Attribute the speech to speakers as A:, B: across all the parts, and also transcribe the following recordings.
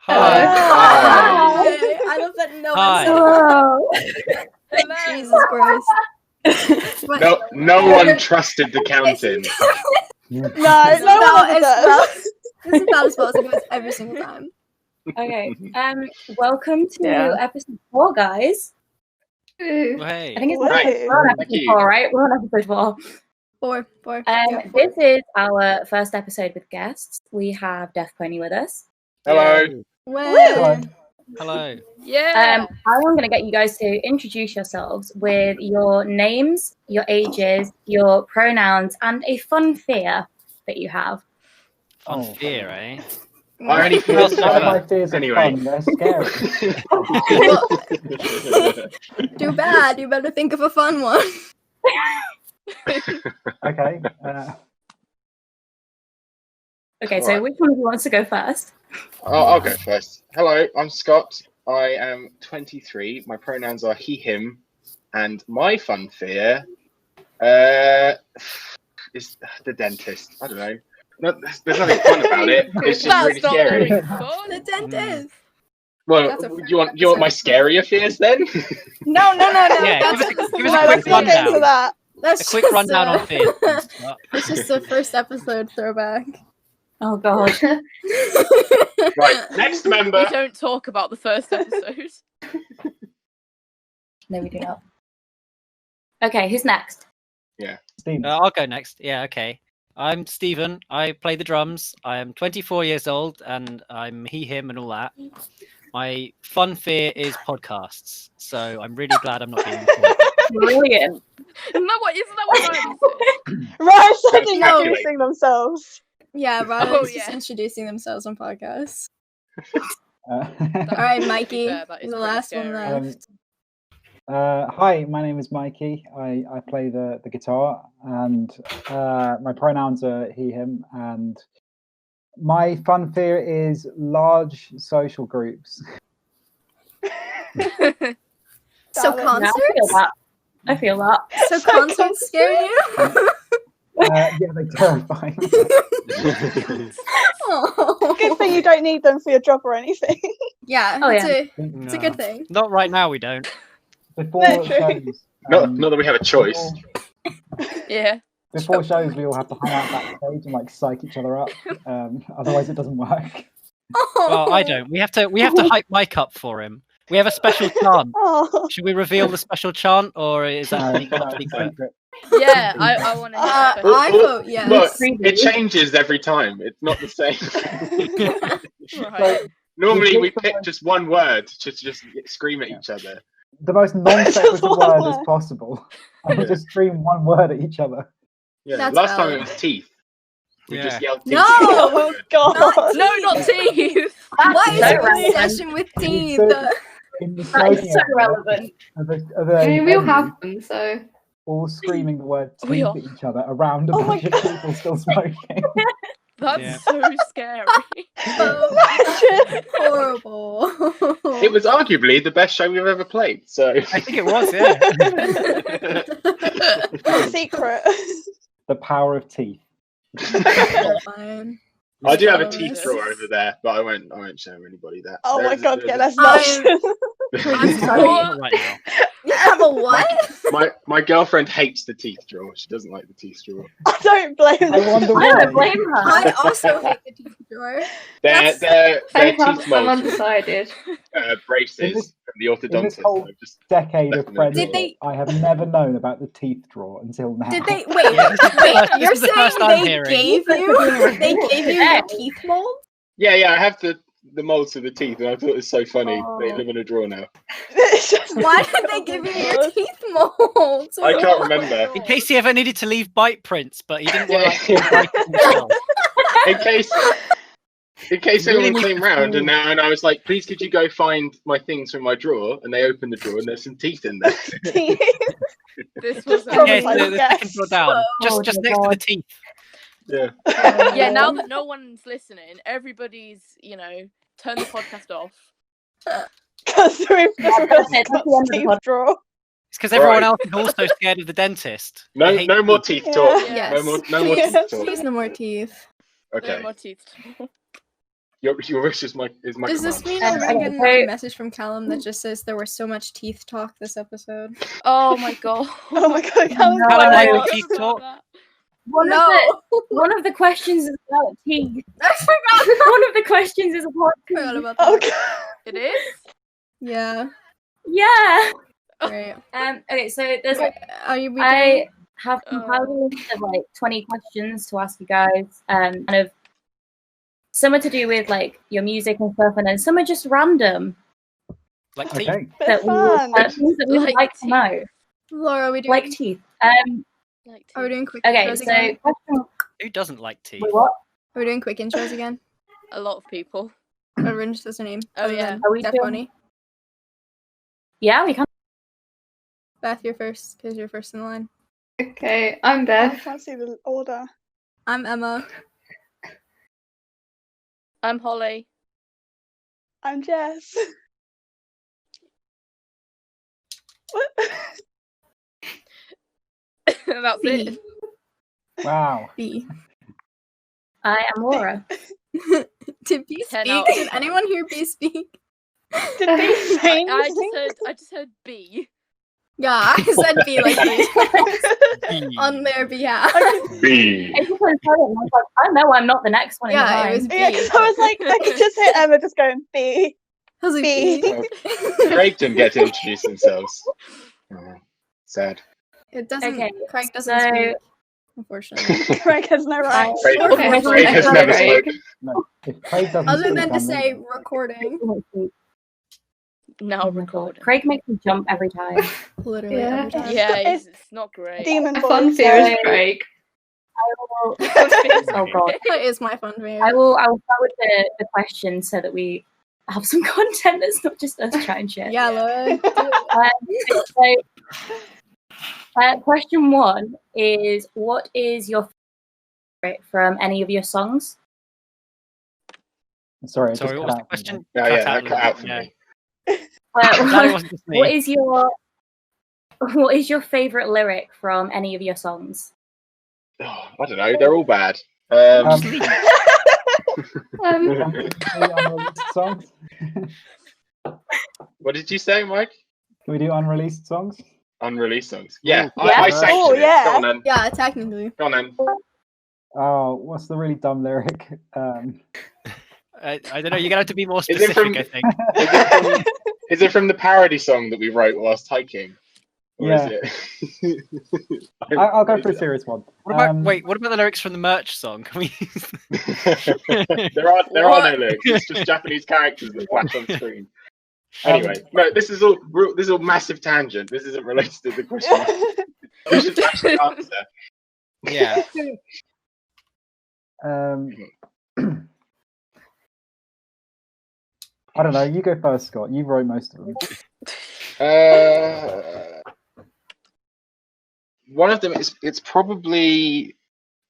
A: Hi.
B: Hi. I love that no one said
C: Hello.
B: Jesus Christ.
A: No one trusted the counting.
B: No,
D: one ever does.
B: This is about as well as it goes every single time.
E: Okay. Welcome to episode 4, guys.
C: Hey.
E: I think it's
A: Right.
E: we're on
A: Thank
E: episode
A: you.
E: 4, right? We're on episode 4.
B: Four.
E: This is our first episode with guests. We have Deafpony with us.
A: Hello.
C: Hello.
E: I'm going to get you guys to introduce yourselves with your names, your ages, your pronouns, and a fun fear that you have.
C: Fun fear, eh?
A: I already feel
F: None of my fears are
A: Anyway.
F: fun, they're scary.
B: Too bad. You better think of a fun one.
F: Okay.
E: Okay, so which one of you wants to go first?
A: I'll go first. Hello, I'm Scott. I am 23. My pronouns are he, him, and my fun fear is the dentist. I don't know. There's nothing fun about it. It's just really scary.
B: The dentist.
A: Well,
B: That's a
A: you want my scarier fears then?
B: No.
C: Yeah, give us a quick rundown.
B: That's
C: A quick
B: just,
C: rundown on fears.
B: It's just the first episode throwback.
E: Oh, God.
A: Right, next member.
D: We don't talk about the first episode.
E: No, we do not. Okay, who's next?
F: Steve.
C: I'll go next. Yeah, okay. I'm Stephen. I play the drums. I am 24 years old, and I'm he, him, and all that. My fun fear is podcasts, so I'm really glad I'm not being recorded.
E: Brilliant.
D: Isn't that what Ryan said?
A: Right,
D: said
A: introducing
D: themselves.
B: Yeah, Ryan's
D: Oh,
B: just
D: yeah.
B: introducing themselves on podcasts.
F: Uh,
B: All right, Mikey,
D: fair, that is
B: the
D: pretty
B: last
D: scary.
B: one left.
F: Hi, my name is Mikey. I play the guitar, and my pronouns are he, him, and my fun fear is large social groups.
B: So
E: Yeah,
B: concerts?
E: I feel that.
B: So concerts scare you?
F: Yeah, they're terrifying.
B: Oh.
G: Good thing you don't need them for your job or anything.
B: Yeah,
E: Oh,
B: it's a good thing.
C: Not right now, we don't.
F: Before shows,
A: Not that we have a choice.
D: Yeah.
F: Before shows, we all have to hang out backstage and like psych each other up. Otherwise, it doesn't work.
C: Well, I don't. We have to hype Mike up for him. We have a special chant.
G: Oh.
C: Should we reveal the special chant, or is that
F: No,
C: top
F: it's
C: secret?
F: secret.
D: Yeah, I want to hear that.
B: I vote yes.
A: Look, it changes every time. It's not the same.
D: Right.
A: Normally, we pick just one word to just scream at each other.
F: The most non-sequitur
G: Just one
F: word as
G: word.
F: possible. And we just scream one word at each other.
A: Yeah,
B: That's
A: last time
B: valid.
A: it was teeth. We
C: Yeah.
A: just yelled teeth.
B: No!
G: Oh god.
D: No, not teeth.
B: What is
E: so
B: your
E: relevant.
B: obsession with teeth?
F: In the
E: That is
F: smoking
E: so
F: area
E: relevant.
F: of
H: I mean, we all
F: venue,
H: have them, so.
F: all screaming the word
D: We
F: teeth
D: all-
F: at each other around a
G: Oh my
F: bunch of people still smoking.
D: That's
C: Yeah.
D: so scary.
B: Horrible.
A: It was arguably the best show we've ever played. So
C: I think it was, yeah.
G: Secret.
F: The power of teeth.
B: Fine.
A: I do have a
B: Oh,
A: teeth
B: yes.
A: drawer over there, but I won't show anybody that.
G: Oh my
A: There's-
G: god,
A: there's
G: yeah,
A: a-
G: let's not.
B: I'm sorry.
C: Not right now.
B: You have a what?
A: My girlfriend hates the teeth drawer. She doesn't like the teeth drawer.
G: I don't blame
F: I
G: them.
F: wonder
E: I don't
F: why.
E: blame her.
B: I also hate the teeth drawer.
A: They're
H: Same
A: teeth
H: I'm
A: molds,
H: undecided.
A: braces from the
F: In this
A: orthodontist.
F: whole
A: I've just
F: decade of
A: Did
F: friendship,
B: they-
F: I have never known about the teeth drawer until now.
B: Did they
C: Yeah, this
B: wait? You're
C: is the first
B: saying
C: I'm
B: they
C: hearing.
B: gave you your teeth mold?
A: Yeah, I have the molds for the teeth, and I thought it was so funny. They
B: Oh.
A: live in a drawer now.
G: It's just-
B: Why did they give you your teeth molds?
A: I can't remember.
C: In case he ever needed to leave bite prints, but he didn't want to
A: Yeah.
C: like, write himself.
A: In case
C: Really
A: anyone
C: needs
A: came
C: to
A: round,
C: fall.
A: and I was like, "Please, could you go find my things from my drawer?" And they opened the drawer, and there's some teeth in there.
D: This was
C: Yeah,
G: Probably
C: so the
G: guess.
C: second drawer down. Just
E: my
C: next to the
E: God.
C: teeth.
A: Yeah.
D: Yeah, now that no one's listening, everybody's, turn the podcast off.
G: Because we've just
E: that's it, that's the end of the
G: teeth
E: pod.
G: drawer.
C: It's because everyone
A: Right.
C: else is also scared of the dentist.
A: No,
C: They hate
A: no more
C: teeth.
A: teeth talk.
G: Yeah.
B: Yes.
A: No more
B: Please,
A: teeth talk.
B: please no more teeth.
D: No
A: Okay.
D: more teeth.
A: Your wish is my
B: Does this
A: command.
B: mean I'm gonna get
E: Okay,
B: another
E: so-
B: message from Callum that just says there was so much teeth talk this episode?
D: Oh my god.
G: Oh my god,
E: No.
C: Callum,
E: I
C: like
E: forgot
C: the teeth talk.
E: One of the questions is about teeth.
B: I forgot.
E: One of the questions is about
B: I forgot
E: teeth.
B: about that.
G: Oh god.
D: It is?
B: Yeah.
E: Yeah.
B: Great.
E: Okay, so there's like
B: Are you?
E: I have compiled a
D: Oh.
E: list of like 20 questions to ask you guys. Kind of some are to do with like your music and stuff, and then some are just random
C: Like teeth.
F: Okay.
G: Bit
E: that
G: of fun.
E: things that we would
D: Like
E: like to
D: teeth.
E: know,
B: Laura, are we doing?
E: like teeth.
D: Like
B: Are we
D: teeth.
B: doing quick
E: Okay,
B: intros
E: so
B: again?
E: question.
C: Who doesn't like teeth?
E: Wait, what?
B: Are we doing quick intros again?
D: A lot of people.
B: Everyone just has a name.
D: Oh,
B: other
D: yeah.
B: than
E: Are we
B: Deafpony.
E: Yeah, we can.
B: Beth, you're first because you're first in the line.
H: Okay, I'm
G: I
H: Beth.
G: can't see the order.
B: I'm Emma.
D: I'm Holly.
G: I'm Jess. What?
D: That's it.
F: Wow.
B: B.
E: I am Laura.
B: Did B
D: 10
B: speak?
D: out of
B: Did
D: 10.
B: anyone hear B speak?
G: Did they say
D: I
G: anything?
D: just heard B.
B: Yeah, I said B like 3 times
C: Teeth.
B: on their behalf.
A: B.
E: I just wanted to tell them, I was like, I know I'm not the next one in the
B: Yeah,
E: line.
B: it was B.
G: Yeah, because I was like, I could just hear Emma just going B.
B: I was like,
G: B.
B: B.
A: Craig didn't get to introduce themselves. Oh, sad.
B: It doesn't.
E: Okay,
B: Craig doesn't
E: so-
B: speak, unfortunately.
G: Craig has no right.
A: Craig,
B: Okay,
A: Craig has
H: so
A: never
H: Craig.
A: spoken.
F: No, if Craig doesn't
B: Other
F: speak,
B: than to
F: I'm
B: say
F: leaving.
B: recording,
D: Now
E: Oh my God.
D: recording.
E: Craig makes me jump every time.
B: literally
H: Yeah.
B: every time.
D: Yeah,
G: It's-
D: it's not great.
G: Demon
H: My
G: voice.
H: fun fear is
E: So-
H: Craig.
E: Oh
A: Oh
E: God.
B: That is my fun video.
E: I will start with the question so that we have some content that's not just us chatting shit.
B: Yeah, Laura. do it.
E: Question 1 is, what is your favorite from any of your songs?
F: Sorry, it
C: Sorry,
F: just
C: what
F: cut
C: was the
F: out for me.
C: question?
A: Yeah, yeah, that
C: a
A: cut out
C: little
A: for
C: bit,
A: me.
C: Glad it wasn't just me.
E: What is your favorite lyric from any of your songs?
A: Oh, I don't know. They're all bad.
F: Um,
H: Um,
F: Can we do unreleased songs?
A: What did you say, Mike?
F: Can we do unreleased songs?
A: Unreleased songs. Yeah,
E: Yeah.
A: I sanctioned
G: Oh,
A: it.
G: yeah.
A: Go on then.
B: Yeah, technically.
A: Go on then.
F: Oh, what's the really dumb lyric?
C: I don't know. You're gonna have to be more
A: Is it
C: specific.
A: from-
C: I think.
A: Is it from the parody song that we wrote whilst hiking? Or
F: Yeah.
A: is it?
F: I'll go for a serious one.
C: What about wait? What about the lyrics from the merch song? Can we?
A: there are no
C: What?
A: lyrics. It's just Japanese characters that flash on screen. Anyway, no, this is all massive tangent. This isn't related to the question. We should actually answer.
C: Yeah.
F: I don't know. You go first, Scott. You wrote most of them.
A: One of them is it's probably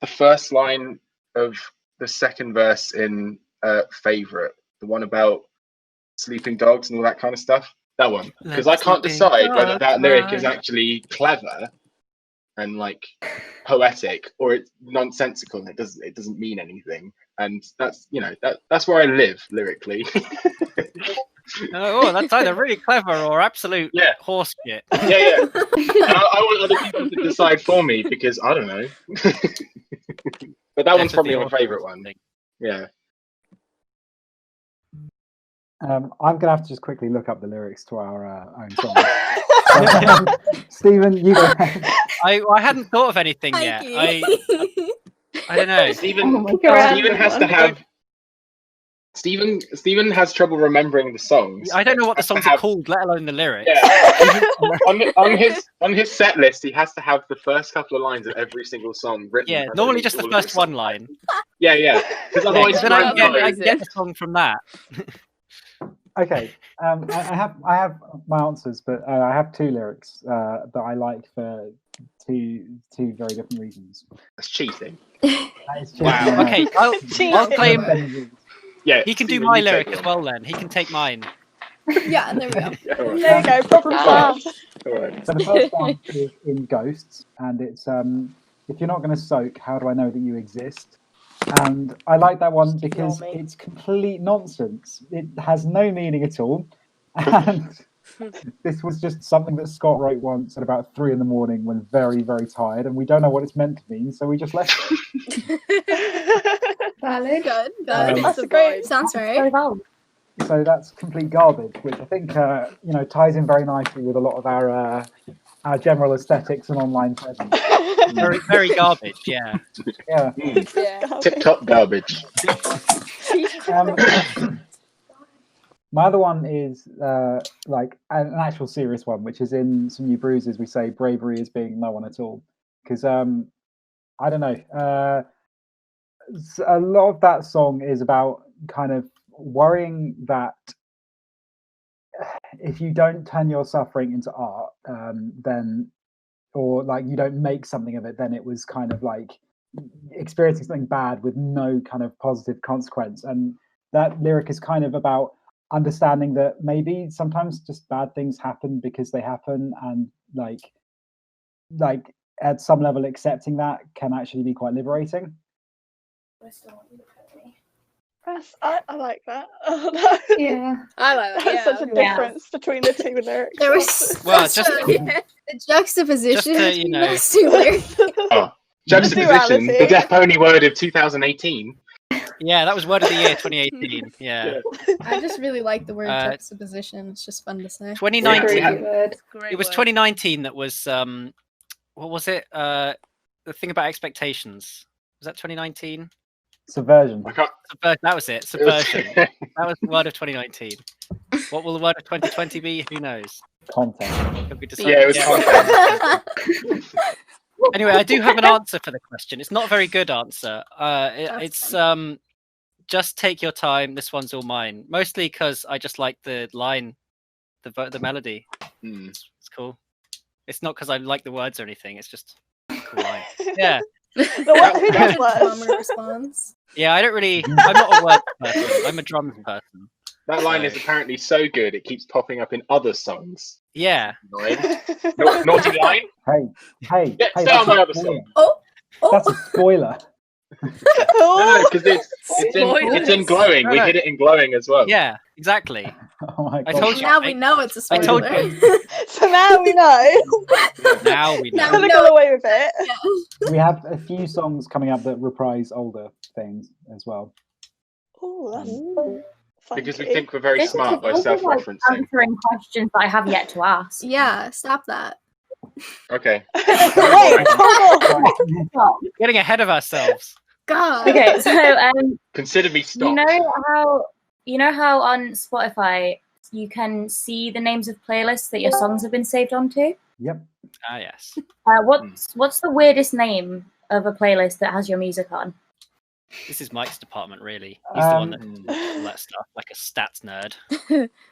A: the first line of the second verse in Favorite, the one about sleeping dogs and all that kind of stuff. That one, because I can't decide whether that lyric is actually clever and like poetic or it's nonsensical and it doesn't mean anything. And that's that's where I live lyrically.
C: Oh, that's either really clever or absolute
A: Yeah.
C: horse shit.
A: Yeah. And I want other people to decide for me because I don't know. But that one's probably my favourite one. Yeah.
F: I'm gonna have to just quickly look up the lyrics to our own song. Stephen, you go.
C: I hadn't thought of anything yet.
B: Thank
C: I
B: you.
C: don't know.
A: Stephen
H: God.
A: has to have. Stephen has trouble remembering the songs.
C: I don't know what the
A: Has to
C: songs are
A: have-
C: called, let alone the lyrics.
A: Yeah. on his set list, he has to have the first couple of lines of every single song written.
C: Yeah,
A: for
C: normally just the
A: all of
C: first
A: his
C: one
A: songs.
C: line.
A: Yeah. Because
C: Yeah,
A: otherwise,
C: 'cause
A: you
C: then
A: won't
C: I
A: know.
C: get the song from that.
F: Okay. I have my answers, but I have two lyrics that I like for two very different reasons.
A: That's cheating.
F: That is cheating,
A: Wow.
F: I know.
C: Okay, I'll claim
A: Yeah.
C: he can do
A: Stephen,
C: my
A: you take
C: lyric
A: one.
C: as well. Then he can take mine.
B: Yeah, there we go.
A: Yeah, all right.
G: There you go, proper class.
A: All right.
F: So the first one is in Ghosts, and it's if you're not going to soak, how do I know that you exist? And I like that one because
B: Yummy.
F: it's complete nonsense. It has no meaning at all. And this was just something that Scott wrote once at about 3 a.m. when very, very tired, and we don't know what it's meant to mean, so we just left it.
B: Valid.
D: Good.
G: That's a great.
B: Sounds
E: So
B: right.
E: valid.
F: So that's complete garbage, which I think ties in very nicely with a lot of our general aesthetics and online presence.
C: Very, very garbage. Yeah.
F: Yeah.
D: Yeah.
A: Tip-top garbage.
F: My other one is like an actual serious one, which is in Some New Bruises. We say bravery is being no one at all, because I don't know. A lot of that song is about kind of worrying that if you don't turn your suffering into art, then, or like you don't make something of it, then it was kind of like experiencing something bad with no kind of positive consequence. And that lyric is kind of about understanding that maybe sometimes just bad things happen because they happen, and like at some level accepting that can actually be quite liberating.
G: I like that.
B: Yeah.
D: I like that.
G: That's such a
E: Yeah.
G: difference between the two lyrics.
B: There was
C: Well,
B: such
C: just-
B: a juxtaposition
C: just to,
B: between
C: you know-
B: those two lyrics.
A: Juxtaposition,
G: duality.
A: the Deafpony word of 2018.
C: Yeah, that was word of the year 2018. Yeah.
B: I just really like the word
C: Uh,
B: juxtaposition. It's just fun to say.
C: 2019.
A: Yeah.
B: Good.
D: Great
C: It was
D: word.
C: 2019 that was what was it? The thing about expectations. Was that 2019?
F: Subversion.
A: I can't.
C: That was it.
A: It was-
C: Subversion. That was the word of 2019. What will the word of 2020 be? Who knows?
F: Content.
C: Could we decide?
A: Yeah, it was content.
C: Anyway, I do have an answer for the question. It's not a very good answer.
B: That's
C: It's just take your time. This one's all mine. Mostly because I just like the line, the melody.
A: Hmm.
C: It's cool. It's not because I like the words or anything. It's just a cool line. Yeah,
G: Who does
B: Drummer
G: words?
B: response.
C: yeah. I don't really. I'm not a word person. I'm a drums person.
A: That line is apparently so good it keeps popping up in other songs.
C: Yeah.
A: Line. Naughty line.
F: Hey,
A: Yeah,
F: hey,
A: stay on
F: that's
A: my
F: a
A: other
F: spoiler.
A: song.
B: Oh.
F: That's a spoiler.
A: No, because it's in glowing. We
C: No.
A: hit it in glowing as well.
C: Yeah. Exactly.
F: Oh my
C: I
F: god.
C: told you.
B: Now we know it's a
C: I
B: spoiler.
C: told you.
G: So now we know.
C: Now we
B: Now
C: know.
G: Could have got away with it.
F: We have a few songs coming up that reprise older things as well.
G: Oh, that's
A: Because we
G: funky.
A: think we're very
E: This is
A: smart by
E: also, like,
A: self-referencing.
E: answering questions that I have yet to ask.
B: Yeah, stop that.
A: Okay.
G: Wait, hold on.
E: Stop.
C: Getting ahead of ourselves.
B: God.
E: Okay, so
A: Consider me stopped.
E: you know how on Spotify you can see the names of playlists that your songs have been saved onto?
F: Yep.
C: Ah, yes.
E: What's the weirdest name of a playlist that has your music on?
C: This is Mike's department, really. He's the one that
A: Hmm.
C: does all that stuff, like a stats nerd.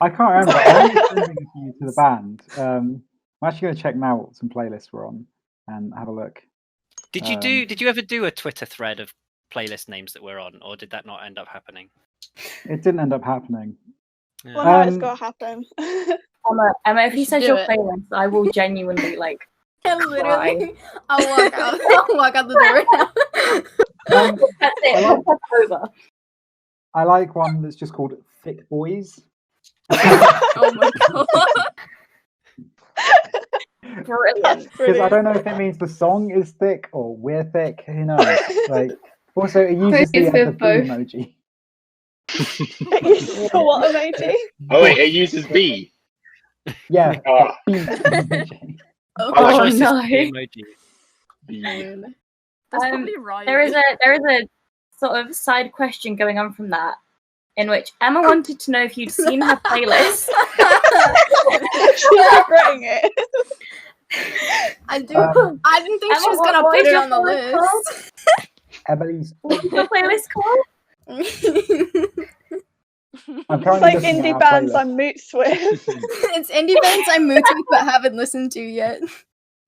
F: I can't remember. I only sending a few to the band. I'm actually going to check now what some playlists we're on and have a look.
C: Did you ever do a Twitter thread of playlist names that we're on, or did that not end up happening?
F: It didn't end up happening.
C: Yeah.
G: Well, now it's
F: Um,
G: got to happen.
E: Emma, if
D: You
E: you
D: should
E: said
D: do
E: your
D: it.
E: playlist, I will genuinely like.
B: Literally, I'll walk out. I'll walk out the door now.
E: That's it.
F: like-
E: That's over.
F: I like one that's just called Thick Boys.
D: Oh my god.
E: Brilliant.
G: That's
F: Because I
G: brilliant.
F: don't know if it means the song is thick or we're thick. Who knows? Like, also, it uses the
B: Please with
F: bee
B: both.
F: emoji.
G: For what emoji?
A: Oh wait, it uses B.
F: Yeah.
A: Ah.
F: bee emoji.
B: Oh,
A: I like
C: Choices
E: no.
C: for the emoji.
A: B.
B: dude.
D: That's
E: Um,
D: probably right.
E: There is a sort of side question going on from that, in which Emma wanted to know if you'd seen her playlist.
G: She's regretting it.
B: I do.
F: Um,
B: I didn't think she
E: Emma,
B: was gonna
E: what
B: put
E: is
B: it
E: your
B: on the
E: playlist called?
B: list.
F: Emily's.
E: What's your playlist called?
F: I'm
G: It's
F: currently
G: like
F: looking at
G: indie
F: our
G: bands
F: playlist.
G: I'm moots with.
B: It's indie bands I'm moved to but haven't listened to yet.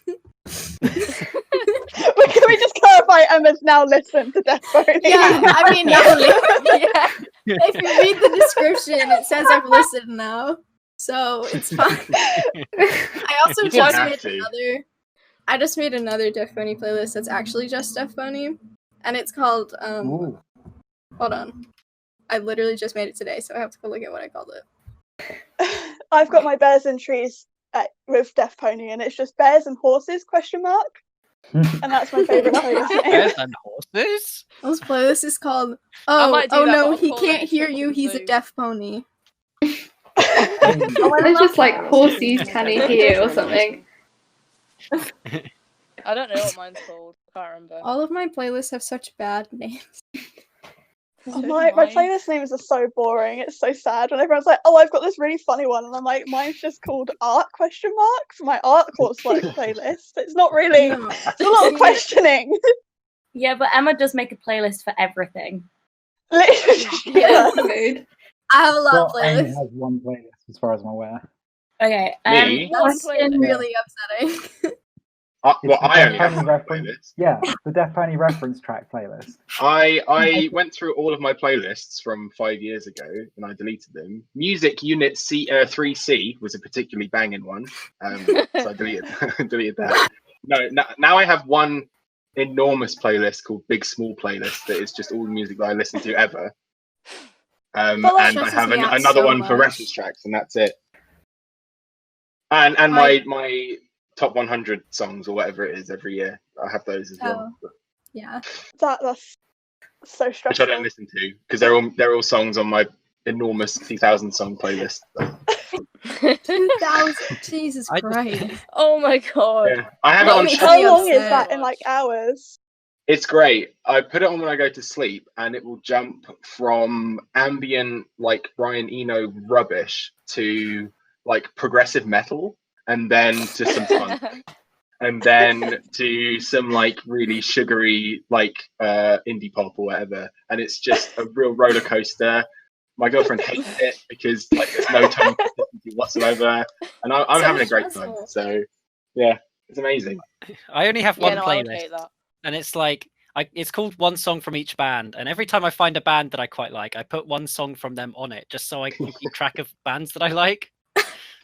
G: Can we just clarify Emma's now listened to Deafpony?
B: Yeah, I mean, yeah. If you read the description, it says I've listened now, so it's fine. I also
A: You didn't
B: just
A: have
B: made
A: to.
B: another. I just made another Deafpony playlist that's actually just Deafpony, and it's called
F: Ooh.
B: hold on. I literally just made it today, so I have to go look at what I called it.
G: I've got my bears and trees with Deafpony, and it's just bears and horses ? And that's my favourite playlist name.
C: Bears and horses?
B: This playlist is called
D: might do
B: Oh
D: that,
B: no,
D: but
B: he
D: I'll call
B: can't
D: it
B: hear
D: Triple
B: you, he's a
D: Zoo.
B: deaf pony.
H: It's just like horses can he hear or something.
D: I don't know what mine's called. I can't remember.
B: All of my playlists have such bad names.
G: Oh, my playlist names are so boring. It's so sad when everyone's like, "Oh, I've got this really funny one," and I'm like, "Mine's just called Art ? For my art coursework playlist." It's not really.
B: No.
G: It's a lot of questioning.
E: Yeah, but Emma does make a playlist for everything.
G: Literally.
H: Yeah, that's good.
B: I have a lot of
F: Well, only
B: playlists.
F: has one playlist, as far as I'm aware.
E: Okay.
A: Me?
E: Question.
B: Really upsetting.
A: Well,
F: It's the
A: I only have
F: Deafpony
A: one
F: reference.
A: playlist.
F: Yeah, the Deafpony reference track playlist.
A: I went through all of my playlists from 5 years ago and I deleted them. Music Unit 3C was a particularly banging one, so I deleted that. Now I have one enormous playlist called Big Small Playlist that is just all the music that I listen to ever. And I
B: stresses
A: have
B: me out
A: another
B: so
A: one for
B: much.
A: reference tracks, and that's it. And my top 100 songs or whatever it is every year, I have those as well.
B: Yeah.
G: That's so
A: Which
G: stressful.
A: I don't listen to because they're all songs on my enormous 2,000 song playlist.
B: 2,000. Jesus
C: I just-
B: Christ.
D: Oh my god.
A: Yeah, I have it
B: Well,
A: on
B: I mean,
A: shuffle.
G: How long is
B: upset.
G: that in like hours?
A: It's great. I put it on when I go to sleep, and it will jump from ambient, like Brian Eno rubbish, to like progressive metal, and then to some funk, and then to some like really sugary, like indie pop or whatever. And it's just a real roller coaster. My girlfriend hates it because like there's no tone consistency whatsoever, and I'm
B: So
A: having a great time.
B: stressful.
A: So yeah, it's amazing.
C: I only have one
D: Yeah, no, I would
C: playlist,
D: hate that.
C: and it's like it's called One Song from Each Band. And every time I find a band that I quite like, I put one song from them on it, just so I can keep track of bands that I like.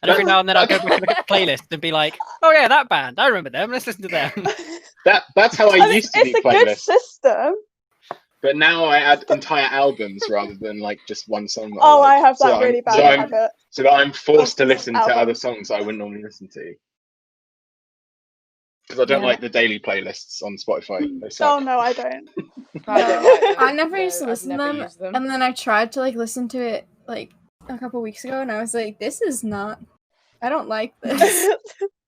C: And every now and then I'll go back and look at the playlist and be like, "Oh yeah, that band, I remember them. Let's listen to them."
A: That's how I
G: And
A: used to
G: it's
A: do
G: a good
A: playlists.
G: system.
A: But now I add entire albums rather than like just one song. That
G: Oh,
A: I
G: I
A: like.
G: have
A: So
G: that
A: I'm-
G: really bad
A: so I'm-
G: habit.
A: So that I'm forced to listen to
G: Album.
A: other songs I wouldn't normally listen to. Because I don't
E: Yeah.
A: like the daily playlists on Spotify. They
G: Oh
A: suck.
G: no, I don't.
D: I don't like them.
B: I never
D: No,
B: used to
D: I've
B: listen to
D: never
B: them,
D: used them.
B: and then I tried to like listen to it like a couple weeks ago, and I was like, "This is not. I don't like this."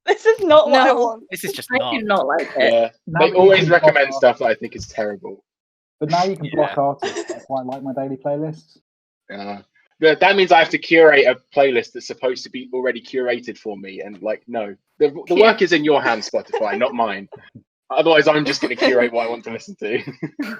G: This is not what I
D: No.
G: want.
C: This is just
E: I
C: not.
E: do not like it.
A: Yeah,
F: Now
A: they
F: you
A: always
F: can
A: recommend
F: block
A: stuff that I think is terrible.
F: But now you can block
C: Yeah.
F: artists. I quite like my daily playlists.
A: But that means I have to curate a playlist that's supposed to be already curated for me, and like, no, the work is in your hands, Spotify, not mine. Otherwise, I'm just going to curate what I want to listen to.
B: Yeah,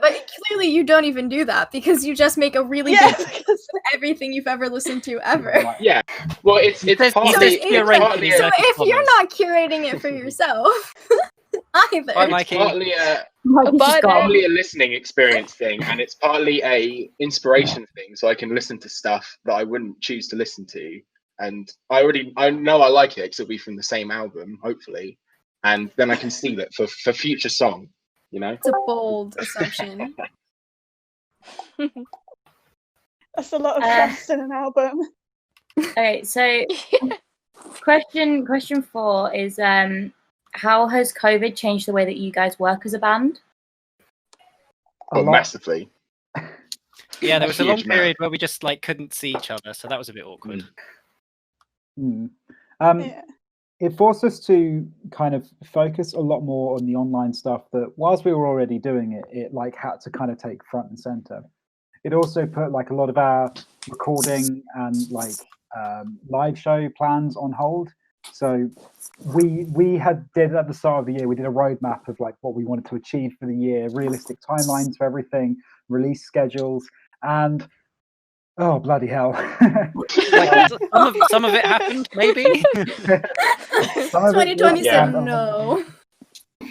B: but clearly you don't even do that because you just make a really
G: Yeah,
B: big list of everything you've ever listened to ever.
F: Like,
A: Yeah, well, it's
C: He says
A: partly,
C: it's
A: it's
C: curated.
A: partly
C: He's
B: So
C: like-
B: if you're not curating it for yourself either,
C: Bye,
A: it's
C: Mikey.
A: partly a
E: Mikey's
D: Bye,
E: just
D: then.
E: gone.
A: partly a listening experience thing, and it's partly a inspiration thing, so I can listen to stuff that I wouldn't choose to listen to, and I know I like it because it'll be from the same album, hopefully, and then I can steal it for future song, you know.
B: it's a bold assumption.
G: that's a lot of trust in an album.
E: Okay, so question 4 is how has COVID changed the way that you guys work as a band?
F: a lot.
A: Massively.
C: Yeah, there was a long
A: Huge amount.
C: period where we just like couldn't see each other, so that was a bit awkward.
F: Mm.
G: Yeah.
F: It forced us to kind of focus a lot more on the online stuff that whilst we were already doing it, it like had to kind of take front and center. It also put like a lot of our recording and like live show plans on hold. So we did at the start of the year, we did a roadmap of like what we wanted to achieve for the year, realistic timelines for everything, release schedules, and oh bloody hell.
C: Like some of it happened, maybe.
F: Some of it
B: 2020
A: Yeah.
B: said no.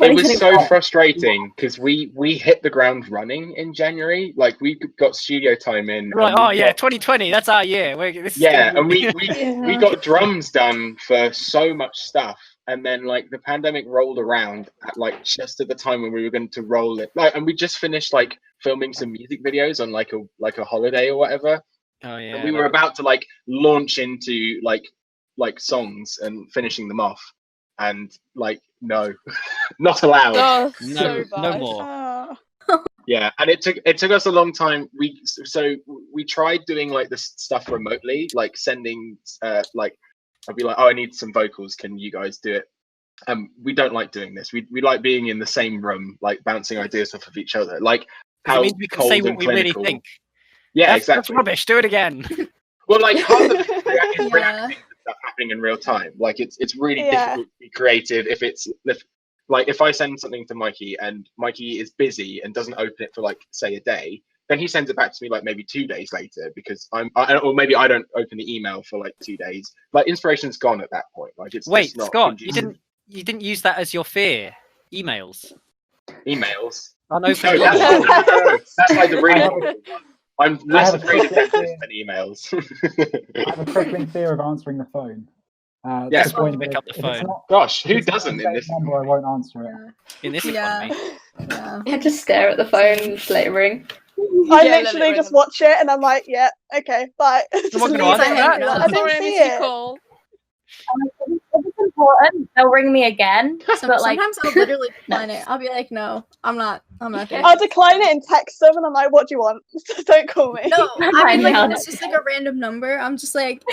A: It was so frustrating because we hit the ground running in January. Like we got studio time in.
C: Right.
A: and we
C: Oh yeah,
A: got-
C: 2020. That's our year. This is
A: Yeah,
C: gonna
A: and
C: be-
A: we got drums done for so much stuff, and then like the pandemic rolled around at like just at the time when we were going to roll it, like, and we just finished like filming some music videos on like a holiday or whatever.
C: Oh yeah.
A: And we were about to like launch into like songs and finishing them off, and like no, not allowed.
D: Oh,
C: No,
D: so
C: no
D: bad.
C: more.
A: Yeah, and it took us a long time. We tried doing like this stuff remotely, like sending like I'd be like, oh, I need some vocals. Can you guys do it? We don't like doing this. We like being in the same room, like bouncing ideas off of each other. Like how
C: It means we can
A: cold
C: say
A: and
C: what we really
A: clinical.
C: think.
A: Yeah,
C: That's
A: exactly.
C: rubbish. Do it again.
A: Well, like half of it is
B: Yeah.
A: reacting to stuff happening in real time. Like it's really
G: Yeah.
A: difficult to be creative if I send something to Mikey and Mikey is busy and doesn't open it for like say a day, then he sends it back to me like maybe 2 days later because or maybe I don't open the email for like 2 days. Like inspiration's gone at that point. Like it's
C: Wait,
A: just not
C: Scott,
A: conducive.
C: you didn't use that as your fear. Emails.
A: Emails.
C: Unopened
A: No,
C: emails.
A: that's like the really. I'm less
F: have a
A: afraid of
F: crippling
A: letters
F: fear.
A: than emails.
F: I have a crippling fear of answering the phone. To
A: Yeah.
F: the point
C: Pick
F: that
C: up the
F: if it's
C: phone.
F: not-
A: Gosh,
F: if
A: who
F: it's not
A: doesn't
F: a
A: in this?
F: safe number, I won't answer it.
C: In this
B: Yeah.
C: economy.
B: Yeah.
H: Yeah, just stare at the phone and just let it ring.
G: I
D: Yeah, let it
G: literally
D: ring
G: just
D: them.
G: watch it and I'm like, yeah, okay, bye. Just
C: Someone can
G: leave
C: answer
G: it.
C: that.
G: I didn't
D: Sorry, I
G: see
D: missed your
G: it.
D: call.
E: If it's important, they'll ring me again. But like,
B: Sometimes I'll literally decline it. I'll be like, no, I'm not doing
G: I'll
B: it.
G: decline it and text them and I'm like, what do you want? Don't call me.
B: No, I mean, like,
E: Yeah.
B: if it's just like a random number, I'm just like,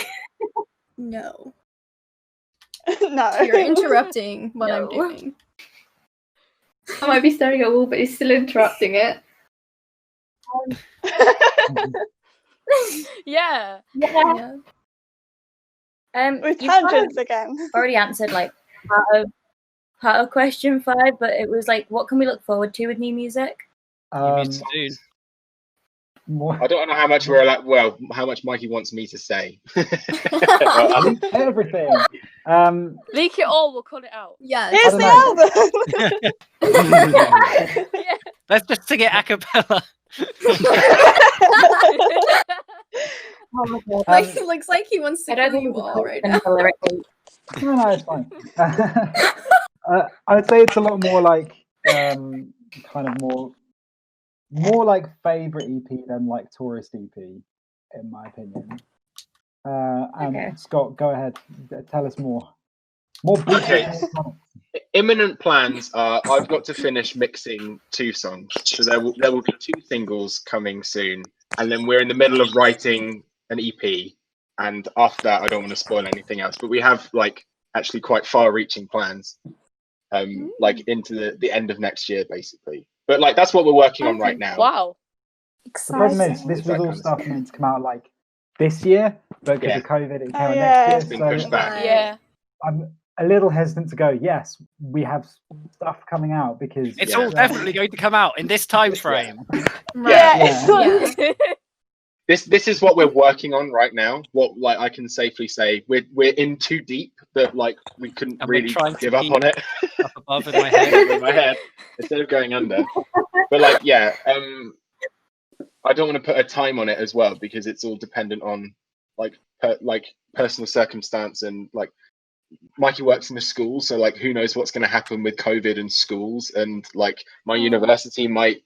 B: no.
G: No.
B: You're interrupting what I'm
E: No.
B: doing.
H: I might be staring at a wall, but he's still interrupting it.
D: Yeah.
E: yeah.
B: Yeah.
G: With
E: You kind of
G: tangents again.
E: already answered like part of question 5, but it was like, what can we look forward to with new music?
C: Soon.
F: More,
A: I don't know how much we're like. Well, how much Mikey wants me to say.
F: everything.
D: Leak it all, we'll cut it out.
B: Yeah.
G: Here's
F: I
G: the
F: don't
G: album!
D: Yeah.
C: Let's just sing it a cappella.
E: Oh my god.
B: Like, it looks like he wants to
E: I don't
B: kill
E: think
B: you
E: we
B: all
E: could
B: right
E: put
B: now.
E: the lyrically.
F: No, it's fine. I would say it's a lot more like kind of more like favorite EP than like tourist EP, in my opinion. And
E: Okay.
F: Scott, go ahead, tell us more. More
A: Okay.
F: more
A: Imminent plans are I've got to finish mixing 2 songs, so there will be 2 singles coming soon, and then we're in the middle of writing an EP. And after that, I don't want to spoil anything else, but we have like actually quite far-reaching plans, like into the end of next year, basically. But like that's what we're working on right now.
D: Wow.
F: The problem is, this was all stuff meant to come out like this year, but because of COVID, it came out next
A: It's been
F: year.
A: pushed
F: So
A: back.
D: Yeah.
F: I'm a little hesitant to go, yes, we have stuff coming out because
C: It's
A: Yeah.
C: all definitely going to come out in this time frame.
B: Right.
G: Yeah,
F: Yeah.
G: it's not.
A: This is what we're working on right now. What like I can safely say we're in too deep that like we couldn't
C: And we're
A: really
C: trying to
A: give up
C: keep
A: on it.
C: Up above in my head.
A: in my head instead of going under. But like yeah, I don't want to put a time on it as well because it's all dependent on like personal circumstance, and like Mikey works in a school, so like who knows what's going to happen with COVID and schools, and like my university might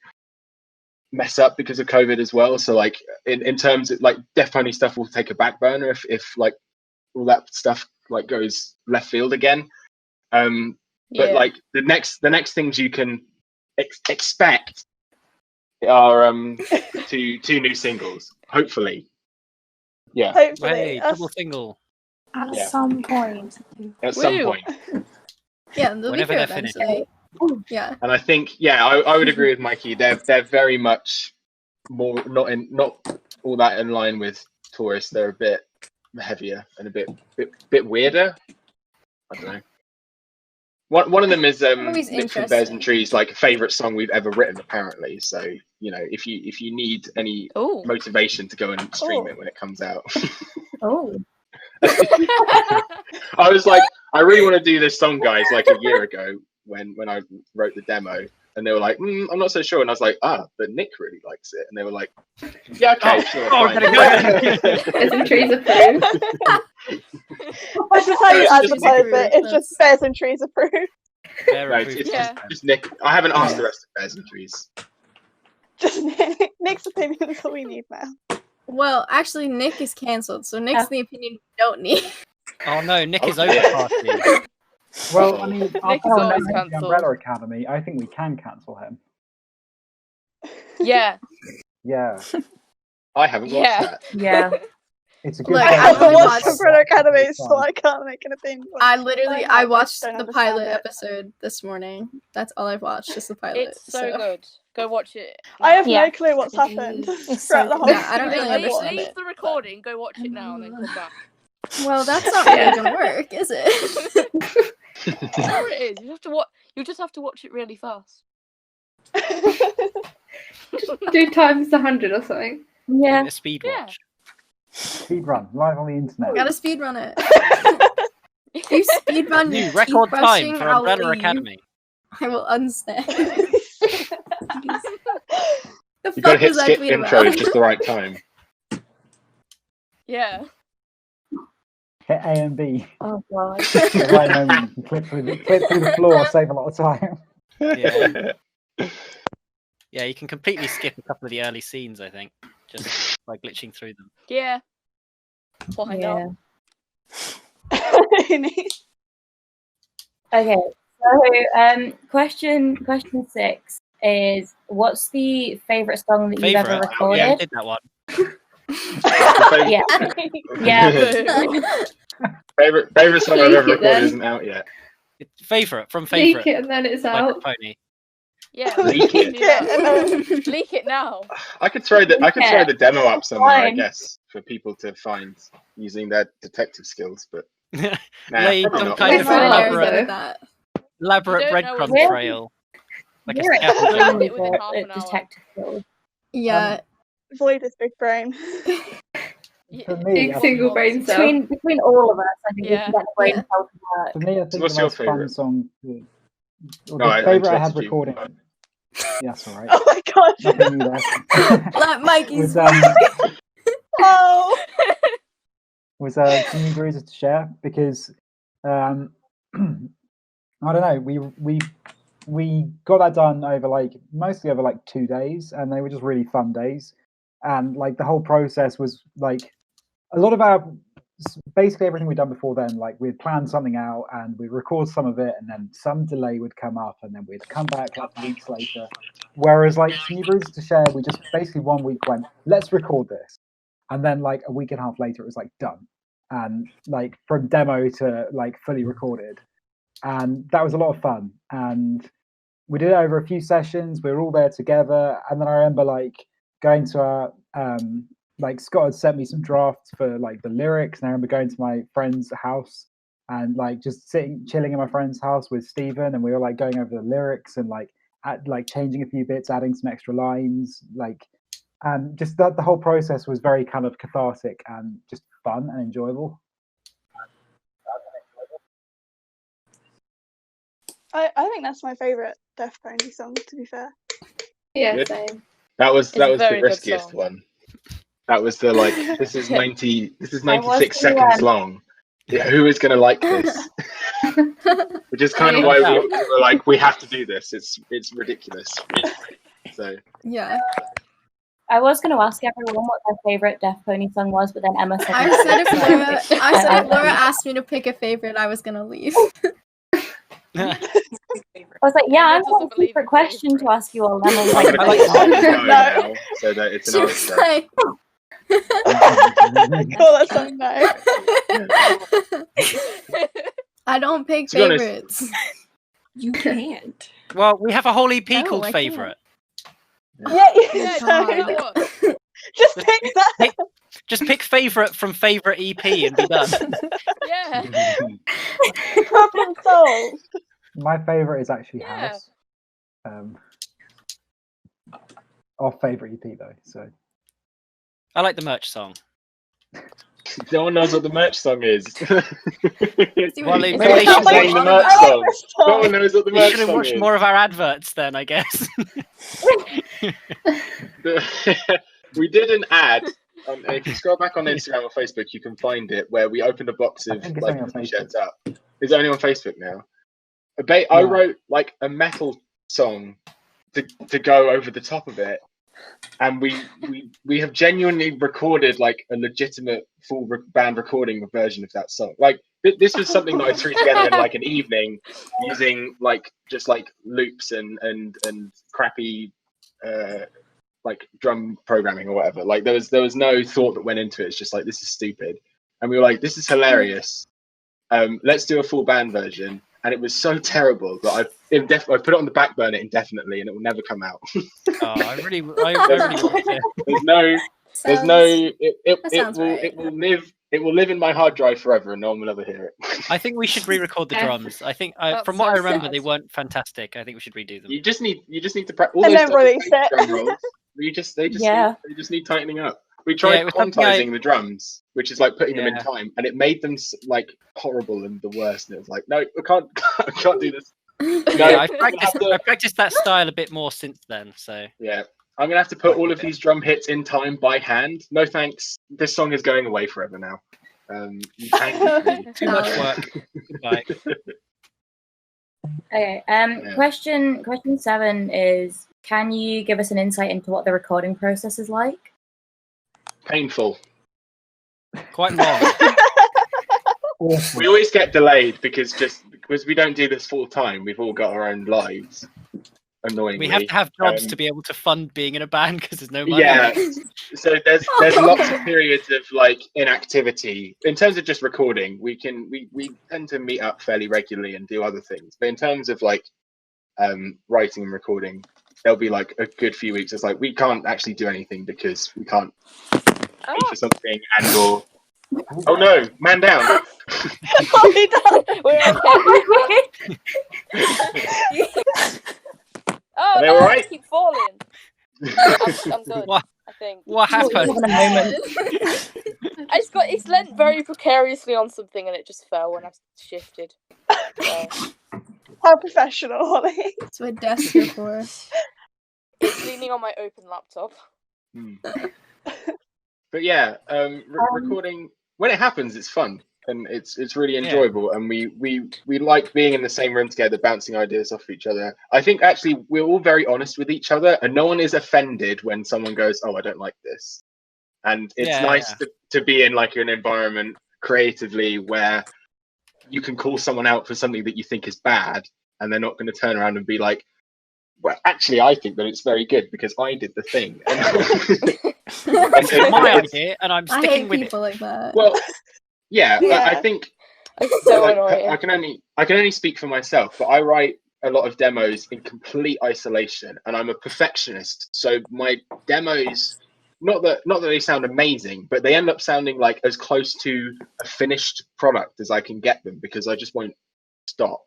A: mess up because of COVID as well. So like in terms of like Deafpony stuff will take a back burner if like all that stuff like goes left field again. But
D: Yeah.
A: like the next things you can expect are 2 new singles, hopefully. Yeah,
G: Hopefully.
C: Hey,
G: That's-
C: double single.
H: At
A: Yeah.
H: some point.
A: at some
D: Woo.
A: point.
B: Yeah, they'll be
C: Whenever
B: here
C: they're finished.
B: eventually. Yeah.
A: And I think, yeah, I would agree with Mikey. They're very much more not all that in line with Tourists. They're a bit heavier and a bit weirder. I don't know. One of them is
B: Always
A: Nick from Bears and
B: interesting.
A: Trees, like favorite song we've ever written, apparently. So you know, if you need any
D: Oh.
A: motivation to go and stream
G: Oh.
A: it when it comes out.
E: Oh.
A: I was like, I really want to do this song, guys, like a year ago when I wrote the demo, and they were like, I'm not so sure, and I was like, but Nick really likes it, and they were like, yeah, okay, sure, fine.
C: gotta go.
H: Bears and Trees approved.
G: That's just how you
A: It's just
G: advertise
B: approved,
G: it. It's just bears and trees approved.
C: Fair
A: No,
C: approved.
A: it's
D: Yeah.
A: just Nick. I haven't asked the rest of Bears and Trees.
G: Just Nick's opinion is all we need now.
B: Well, actually, Nick is cancelled, so Nick's the opinion we don't need.
C: Oh no, Nick is
A: Oh,
C: over
A: yeah.
C: party.
F: Well, I mean,
D: Nick
F: after
D: is
F: our
D: always
F: name, the
D: cancelled.
F: Umbrella Academy, I think we can cancel him.
D: Yeah.
F: Yeah,
A: I haven't watched
D: Yeah.
A: that.
E: Yeah.
F: it's a good.
B: Look,
G: I
B: I
G: haven't
B: only
G: watched
B: watched-
G: Umbrella Academy, so I can't make an opinion.
B: I watched
G: don't
B: the
G: understand
B: pilot
G: it.
B: episode this morning. That's all I've watched, just the pilot.
D: It's so good. Go watch it.
G: I have
E: Yeah.
G: no clue what's happened
E: It's
G: throughout
E: so
G: the whole
E: good.
B: Yeah, I don't
G: season.
B: really
G: I've watched
B: understand
G: it.
D: Leave the recording, go watch it now, and then come back.
B: Well, that's not really gonna work, is it?
D: Sure it is. You have to watch. You just have to watch it really fast.
H: Do times 100 or something.
E: Yeah.
C: A speed
D: Yeah.
C: watch.
F: Speedrun live on the internet.
B: Gotta speedrun it. If you speedrun
C: New
B: your
C: record time
B: toothbrushing,
C: for
B: I'll
C: Umbrella
B: leave.
C: Academy.
B: I will unstay. The
A: You gotta
B: fuck
A: hit
B: was that
A: skip
B: tweet
A: intro
B: about?
A: at just the right time.
D: Yeah.
F: Hit A and B.
E: Oh god.
F: At the right moment, you can click through the floor, save a lot of time.
C: Yeah. Yeah, you can completely skip a couple of the early scenes, I think, just by glitching through them.
D: Yeah. Why
E: Yeah.
D: not?
E: Okay. So, question 6 is: what's the favorite song that you've ever
C: Favorite? Oh, yeah, we
E: recorded?
C: did that one.
E: Yeah. Yeah.
A: Favorite song I've
H: Leak
A: ever
H: it
A: recorded
H: then.
A: isn't out yet.
C: Favorite from
H: Leak
C: favorite.
H: it and then it's
C: Like
H: out.
C: a pony.
D: Yeah.
A: Leak it.
D: do that. Leak it now.
A: I could throw the demo up somewhere, I
E: Fine.
A: guess, for people to find using their detective skills. But nah,
C: Laid
A: probably
C: some
A: not.
C: kind
H: It's
C: of
H: so hard,
C: elaborate,
H: though.
B: with that.
C: elaborate
D: You don't know
C: breadcrumb
D: what-
C: trail. Like a
E: You're
C: scaffolding.
D: Found
E: extremely
D: it within
E: good
D: half
E: at
D: an hour.
E: detective skills.
B: Yeah.
G: Void is big brain.
F: For me,
H: Big
F: I
H: single brain cell.
E: Between all of us, I think we
D: Yeah.
E: can get the brain
B: Yeah.
E: cell to work.
F: For me, I think
A: what's
F: the
A: your
F: most fun
A: favourite?
F: song, or
A: No,
F: the
A: I
F: favourite I had
A: interrupted you.
F: recording. Yeah, that's all right.
G: Oh my god.
F: Nothing new there.
B: Like Mikey's.
F: was
G: Oh.
F: was some new bruises to share because I don't know, we got that done over mostly over 2 days, and they were just really fun days, and the whole process was a lot of our basically everything we'd done before then. We'd planned something out and we'd record some of it, and then some delay would come up, and then we'd come back weeks later. Whereas some new bruises to share, we just basically 1 week went, let's record this, and then a week and a half later it was done, and from demo to fully recorded, and that was a lot of fun. And we did it over a few sessions. We were all there together, and then I remember going to our Scott had sent me some drafts for the lyrics, and I remember going to my friend's house and just chilling in my friend's house with Stephen, and we were going over the lyrics and changing a few bits, adding some extra lines, and just the whole process was very kind of cathartic and just fun and enjoyable.
G: I think that's my favourite Deafpony song, to be fair.
H: Yeah,
A: Good.
H: same.
A: That was
D: a
A: the
D: very good
A: riskiest
D: song.
A: one. That was the this is 96
E: the,
A: seconds long. Yeah, who is going to like this? Which is kind of why we were we have to do this. It's ridiculous. So
B: Yeah.
E: I was going to ask everyone what their favorite Deafpony song was, but then Emma said.
B: I said if Laura asked me to pick a favorite, I was gonna leave.
E: I was like, yeah, I've got
D: doesn't
E: a
D: believe
E: secret
D: in
E: question to ask you all. Emma was
A: I'm
E: like,
A: going to
G: No.
A: now so that it's
B: She
A: an
B: was
A: answer.
B: like,
G: Call that song no.
B: I don't pick
A: To be honest-
B: favorites.
I: You can't.
C: Well, we have a whole EP
B: No,
C: called
B: I can't.
C: Favorite.
G: Yeah,
D: Yeah,
B: God.
D: check it out.
G: just pick that.
C: Just pick Favorite from Favorite EP and be done.
D: Yeah.
G: Problem solved.
F: My favorite is actually
D: Yeah.
F: House. Our favorite EP though. So
C: I like the merch song.
A: No one knows what the merch song is.
C: Well,
B: Maybe
C: maybe they
A: Stop
C: should
A: saying the
C: watch-
A: merch
G: I like
A: song.
G: this
A: No one
G: song.
A: knows what the
C: We
A: merch
C: should have
A: song
C: watched
A: is.
C: more of our adverts then, I guess.
A: We did an ad if you scroll back on Instagram or Facebook, you can find it where we opened a box of like t-shirts up. It's only on Facebook now. I wrote like a metal song to go over the top of it, and we have genuinely recorded like a legitimate full band recording version of that song. Like this was something that I threw together in like an evening using like just like loops and crappy like drum programming or whatever. Like there was no thought that went into it. It's just like, this is stupid, and we were like, this is hilarious. Let's do a full band version. And it was so terrible that I put it on the back burner indefinitely, and it will never come out.
C: I really want it.
A: It will live in my hard drive forever, and no one will ever hear it.
C: I think we should re-record the drums. I think, from what I remember, they weren't fantastic. I think we should redo them.
A: You just need to practice.
G: And then release it.
A: They just need tightening up. We tried quantizing the drums, which is like putting them in time, and it made them like horrible and the worst. And it was like, no, I can't do this. No,
C: I practiced that style a bit more since then. So
A: yeah, I'm gonna have to put all of these drum hits in time by hand. No thanks. This song is going away forever now.
C: Too much work. Bye.
E: Okay. Question 7 is: can you give us an insight into what the recording process is like?
A: Painful.
C: Quite long.
A: We always get delayed because we don't do this full time. We've all got our own lives. Annoyingly,
C: we have to have jobs to be able to fund being in a band because there's no money.
A: Yeah, so there's lots of periods of like inactivity. In terms of just recording, we tend to meet up fairly regularly and do other things. But in terms of like writing and recording, there'll be like a good few weeks. It's like we can't actually do anything because we can't pay for something and/or. Oh no, man down.
D: We're okay. Oh,
A: are they
D: no,
A: all right?
D: I keep falling. I'm good.
C: What?
D: I think.
C: What happened?
D: It's leant very precariously on something and it just fell when I shifted. So.
G: How professional, Holly.
B: That's what desk are for.
D: It's leaning on my open laptop.
A: But yeah, recording when it happens, it's fun and it's really enjoyable, and we like being in the same room together, bouncing ideas off each other. I think actually we're all very honest with each other, and no one is offended when someone goes, "Oh, I don't like this." And it's nice to be in like an environment creatively where you can call someone out for something that you think is bad, and they're not going to turn around and be like, "Well, actually, I think that it's very good because I did the thing."
C: It's my idea, and I'm sticking with it.
B: I hate people like that.
A: Well, yeah. I think
D: it's so annoying.
A: I can only speak for myself, but I write a lot of demos in complete isolation, and I'm a perfectionist. So my demos, not that they sound amazing, but they end up sounding like as close to a finished product as I can get them because I just won't stop.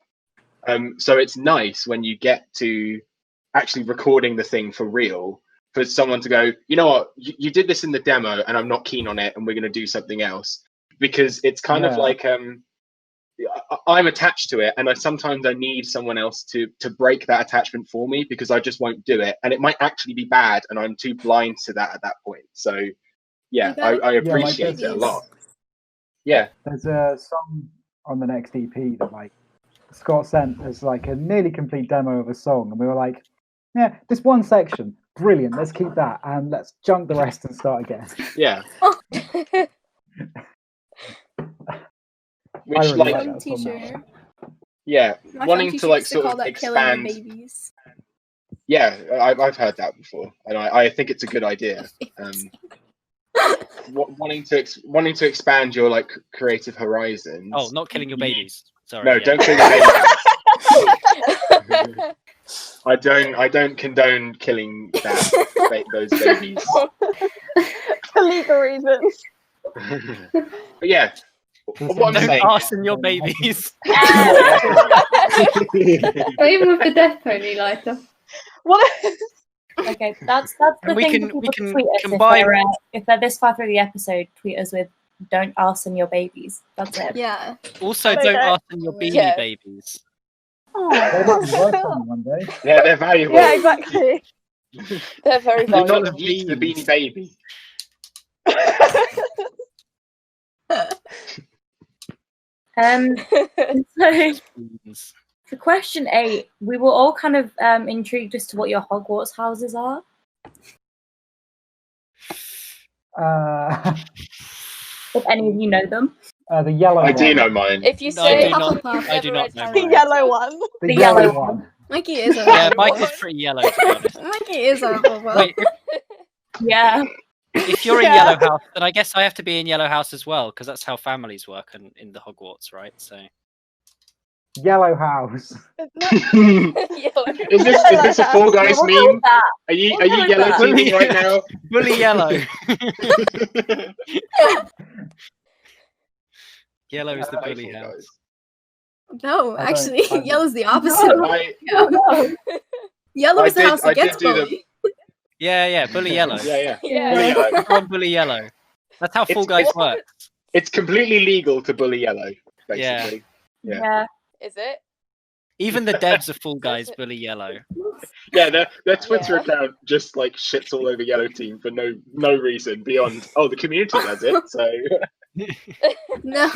A: So it's nice when you get to actually recording the thing for real, for someone to go, you know what, you did this in the demo and I'm not keen on it and we're going to do something else, because it's kind of like I'm attached to it, and sometimes I need someone else to break that attachment for me because I just won't do it, and it might actually be bad and I'm too blind to that at that point. So yeah, I appreciate it a lot. Yeah,
F: there's a song on the next EP that like Scott sent as like a nearly complete demo of a song, and we were like, yeah, this one section, brilliant, let's keep that and let's junk the rest and start again.
A: Yeah. Which
F: really
A: like
F: that
B: t-shirt.
A: Yeah,
B: My
A: wanting to like sort of expand. Yeah, I've heard that before, and I think it's a good idea. Wanting to expand your like creative horizons.
C: Oh, not killing your babies. Sorry.
A: No, don't kill your babies. I don't condone killing those babies
G: for legal reasons.
A: But yeah, what I'm saying.
C: Arson your babies.
H: Or even with the Deafpony lighter.
G: What?
E: Okay, that's the
C: and
E: thing.
C: We can
E: tweet us
C: combine.
E: If they're this far through the episode, tweet us with "Don't arson your babies." That's it.
B: Yeah.
C: Also, don't arson your beanie babies.
F: They might be worth something one day.
A: Yeah, they're valuable.
G: Yeah, exactly.
D: They're very
A: Do not
D: valuable.
A: abuse the beanie baby.
E: So for question 8, we were all kind of intrigued as to what your Hogwarts houses are. If any of you know them.
F: The yellow
A: I
F: one.
A: do know mine.
D: If you
C: No,
D: say
C: I do not know
G: The
C: mine.
G: yellow one.
F: The yellow one.
B: Mikey is a
C: Yeah,
B: Hufflepuff.
C: Mike is pretty yellow, to be honest.
B: Mikey is a Hufflepuff.
C: Wait,
E: Yeah.
C: if you're in
G: Yeah.
C: Yellow House, then I guess I have to be in Yellow House as well, because that's how families work in the Hogwarts, right? So
F: Yellow house.
A: Is this a Fall Guys
E: We'll go
A: meme?
E: with that.
A: Are you
E: We'll go with
A: yellow
E: that.
A: teaming right now?
C: fully yellow. Yellow is the
A: I hate
C: bully
A: Fall
C: house.
A: Guys.
B: No,
F: I don't-
B: actually,
F: I don't-
B: yellow's the opposite.
E: No.
A: I,
E: No.
B: Yellow
A: I
B: is the
A: did-
B: house
A: I
B: that gets
A: did do the-
B: bullied.
C: Yeah, bully yellow.
A: yeah.
D: Yeah.
A: Bully yellow.
C: Everyone bully yellow. That's how Fall Guys work.
A: It's completely legal to bully yellow, basically. Yeah.
E: Yeah.
D: Is it?
C: Even the devs of Fall Guys bully yellow.
A: Yeah, their Twitter
D: Yeah.
A: account just like shits all over Yellow Team for no reason beyond the community does it. So
B: No.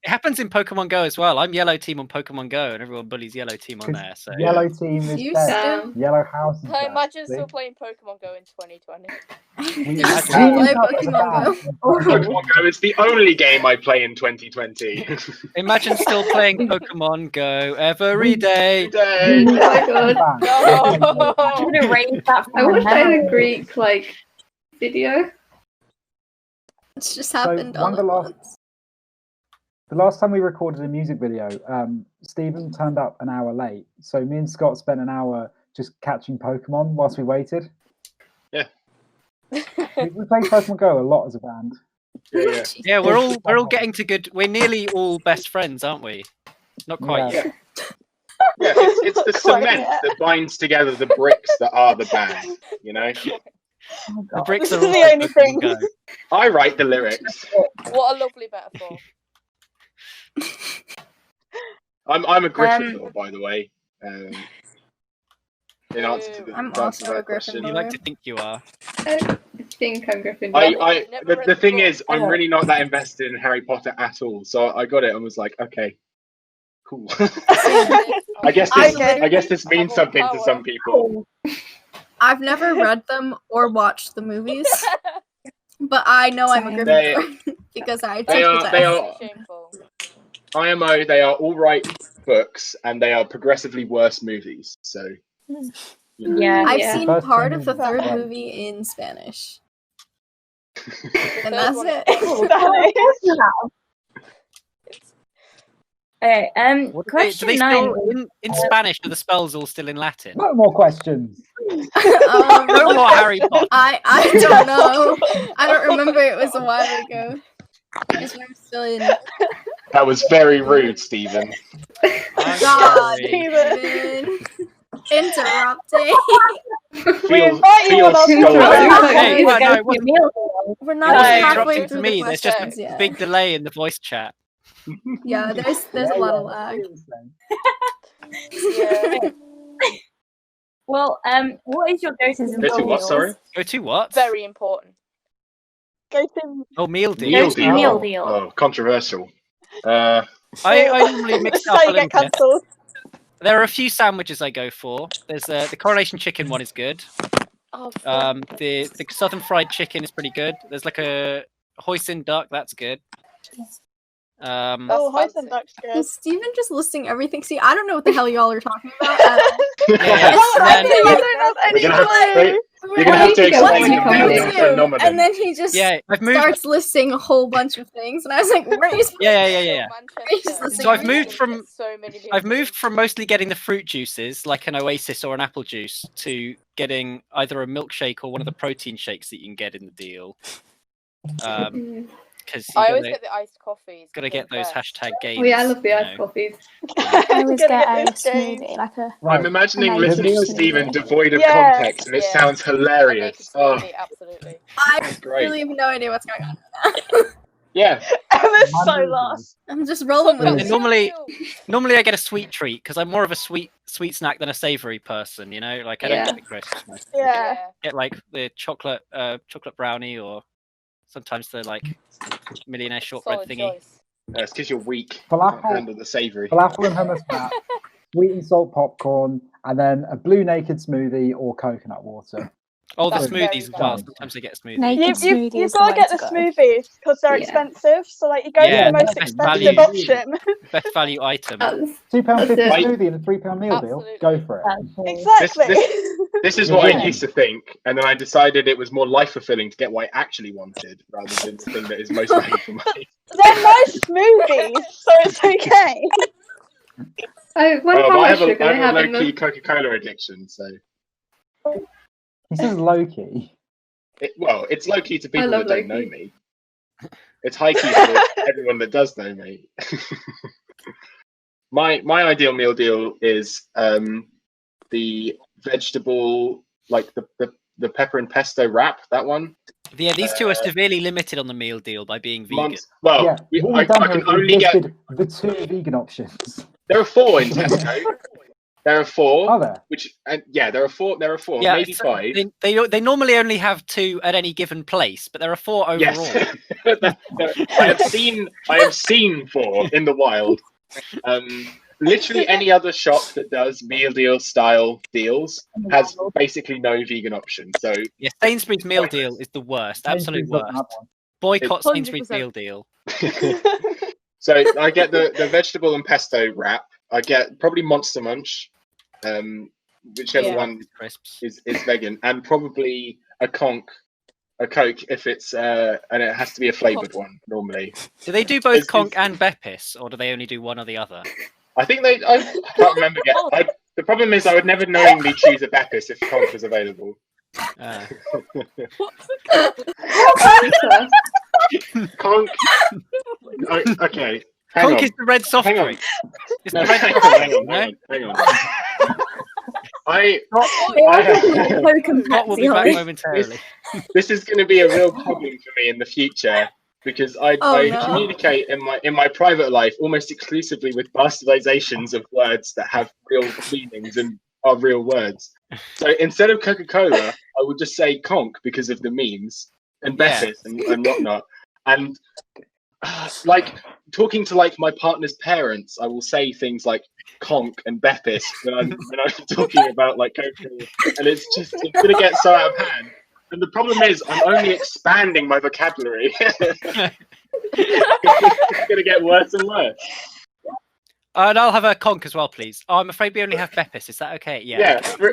C: It happens in Pokemon Go as well. I'm Yellow Team on Pokemon Go, and everyone bullies Yellow Team on there. So
F: Yellow team is
B: You
F: dead.
B: still-
F: Yellow house is
D: I
F: dead.
D: imagine
F: See?
D: still playing Pokemon Go in 2020.
F: We
B: You
C: imagine.
B: still play
F: teamed up as a
B: Pokemon Go.
F: band.
A: Pokemon Go is the only game I play in 2020.
C: imagine still playing Pokemon Go every day.
A: Day.
H: Oh my god.
D: No.
E: I'm gonna raise that from
H: I
E: my
H: watched that in
E: memory.
H: a Greek like video.
B: It's just happened
F: one
B: all
F: of the
B: at
F: last-
B: once.
F: The last time we recorded a music video, Stephen turned up an hour late. So me and Scott spent an hour just catching Pokemon whilst we waited.
A: Yeah.
F: We played Pokemon Go a lot as a band.
A: Yeah.
C: Yeah, we're all getting to good. We're nearly all best friends, aren't we? Not quite
F: Yeah.
C: yet.
A: Yeah, it's the
G: Quite
A: cement
G: yet.
A: that binds together the bricks that are the band, you know?
E: Oh,
C: The
E: God.
C: bricks
G: This
C: are
G: is
C: all
G: the
C: on
G: only
C: Pokemon
G: thing.
C: Go.
A: I write the lyrics.
D: What a lovely metaphor.
A: I'm a Gryffindor, by the way. In answer to the
B: I'm
A: answer
B: also
A: to
B: a
A: that question.
C: You like to think you are.
H: I think I'm Gryffindor.
A: The thing is, I'm really not that invested in Harry Potter at all. So I got it and was like, okay, cool. I guess this means something to some people.
B: I've never read them or watched the movies, but I know I'm a
I: Same.
B: Gryffindor because I took
A: They
B: the
A: are.
B: test.
A: They are.
D: Shameful.
A: IMO. They are all right books, and they are progressively worse movies. So. You know.
E: Yeah.
B: I've
H: Yeah.
B: seen
F: First
B: part
F: two
B: of the
F: movies,
B: third
F: right.
B: movie in Spanish,
D: Third
B: and that's
D: one
B: it.
D: is-
E: Okay,
C: What do
E: question
C: they
E: 9.
C: still in Spanish? Are the spells all still in Latin?
F: No more questions.
C: No more Harry Potter.
B: I don't know. I don't remember. It was a while ago. I'm still in.
A: That was very rude, Stephen.
C: I'm
B: God,
C: sorry.
B: Steven. Interrupting.
G: We invite you on our
A: stolen.
G: podcast.
C: Hey, well, no, it wasn't-
B: We're
C: it
B: not
C: wasn't
B: even halfway
C: interrupting
B: through
C: for
B: the
C: me. There's just
B: questions
C: a
B: yet.
C: big delay in the voice chat.
B: Yeah, there's a lot of lag.
D: Yeah.
E: Well, what is your go-to
A: Go to what? Sorry.
C: Go to what?
D: Very important.
G: Go to
C: Oh, meal deal.
E: Go to meal deal.
A: Oh, controversial.
C: I normally mix
G: This
C: it
G: is
C: up
G: how
C: a
G: you
C: little
G: get
C: bit.
G: cancelled.
C: There are a few sandwiches I go for. There's the coronation chicken one is good.
D: Oh,
C: The southern fried chicken is pretty good. There's like a hoisin duck, that's good.
G: Oh,
D: fancy.
G: Hoisin Duck's good.
B: Is Steven just listing everything? See, I don't know what the hell y'all are talking about.
C: Yeah,
G: Oh,
C: and
G: I
C: then-
G: think I don't have any
A: You're gonna have
G: clue.
A: You're gonna have to
H: What's
A: explain
H: he
A: the
H: coming
A: building
H: to?
A: phenomenon.
B: And then he just
C: yeah, I've moved.
B: starts listing a whole bunch of things, and I was like, "Where is?"
C: Yeah.
D: Manchester.
B: So
C: I've moved from-
D: So many
C: I've moved from mostly getting the fruit juices, like an Oasis or an apple juice, to getting either a milkshake or one of the protein shakes that you can get in the deal. Because
D: I
C: you
D: always
C: gotta,
D: get the iced coffees.
C: gotta get those hashtag games.
H: Oh yeah, I love the
C: you
H: iced
C: know.
H: coffees.
I: I always
G: Gotta
I: get
G: get
I: a
G: this game.
I: smoothie, like a.
A: I'm imagining
I: Nice.
A: listening to
F: Naked
A: Stephen
I: smoothie.
A: devoid of
G: Yeah.
A: context, and it
D: Yeah.
A: sounds hilarious. Oh,
D: Absolutely.
B: I
A: that's great.
B: really have no idea what's going on.
A: Yeah.
G: Emma's so
F: Wonderful.
G: lost.
B: I'm just rolling with
C: And
B: it.
C: normally I get a sweet treat because I'm more of a sweet snack than a savoury person. You know, like I don't
H: Yeah.
C: get the crisps. I
G: Yeah.
C: get like the chocolate brownie or Sometimes the like millionaire shortbread
D: Solid
C: thingy.
D: choice.
A: It's because you're weak. You can't
F: Falafel,
A: handle the savoury.
F: falafel and hummus wrap, sweet and salt popcorn, and then a blue naked smoothie or coconut water.
C: Oh, the
D: That's very
C: smoothies as well.
F: good.
C: Sometimes they get smoothies.
I: Naked smoothie
G: You've
I: is the
G: got to
I: way
G: get
I: to
G: the
I: go.
G: smoothies because they're
I: Yeah.
G: expensive. So like you go
C: Yeah,
G: for the most
C: best
G: expensive
C: value.
G: option.
C: Best value item.
F: £2.50
I: That's
A: it.
F: smoothie and a £3 meal
D: Absolutely.
F: deal. Go for it.
G: Exactly.
A: This is
F: You're
A: what I
F: winning.
A: used to think, and then I decided it was more life fulfilling to get what I actually wanted rather than the thing that is most value for money.
G: They're nice smoothies, so it's okay.
H: Oh, what
A: But
H: how
A: I
H: much
A: have
H: sugar they
A: a
H: have
A: low
H: in
A: key
H: them?
A: Coca-Cola addiction, so
F: He says low key.
A: it's low key to people
H: love
A: that don't know
H: low-key.
A: me. It's high key for everyone that does know me. My ideal meal deal is the vegetable, like the pepper and pesto wrap. That one.
C: Yeah, these two are severely limited on the meal deal by being vegan.
A: Well,
F: Yeah, what
A: I
F: we've done
A: I
F: here
A: can
F: is we've
A: only get.
F: listed the 2 vegan options.
A: There are 4 in Tesco. There are 4.
F: Are there?
A: Which yeah, there are 4. There are 4,
C: Yeah,
A: maybe
C: so
A: 5.
C: they normally only have 2 at any given place, but there are 4 overall.
A: Yes, I have seen 4 in the wild. Literally any other shop that does meal deal style deals has basically no vegan option. So
C: Yeah, Sainsbury's meal deal is the worst, absolute
F: Sainsbury's doesn't
C: worst.
F: have one.
C: Boycott Sainsbury's
D: 100%.
C: meal deal.
A: so I get the vegetable and pesto wrap. I get probably Monster Munch, whichever
D: Yeah.
A: one
C: Crisps.
A: is vegan, and probably a Coke if it's and it has to be a flavoured one normally.
C: Do they do both
A: It's-
C: conch and Beppis, or do they only do one or the other?
A: I think I can't remember yet. The problem is I would never knowingly choose a Bacchus if Conch was available. Conch. Okay. Hang
C: Conch
A: on.
C: is the red soft
A: Hang on.
C: drink. It's
A: No,
C: the red
A: hang
C: soft
A: on,
C: drink,
A: hang
C: no?
A: on. I
C: Scott will be back momentarily.
A: this is going to be a real problem for me in the future because I
B: no.
A: communicate in my private life almost exclusively with bastardizations of words that have real meanings and are real words. So instead of Coca-Cola, I would just say Conch because of the memes and Beppis and whatnot. And like talking to like my partner's parents, I will say things like Conch and Beppis when I'm talking about like Coca-Cola, and it's gonna get so out of hand. And the problem is, I'm only expanding my vocabulary. It's gonna get worse and worse.
C: And I'll have a conch as well, please. Oh, I'm afraid we only have Beppis. Is that okay?
A: Yeah. For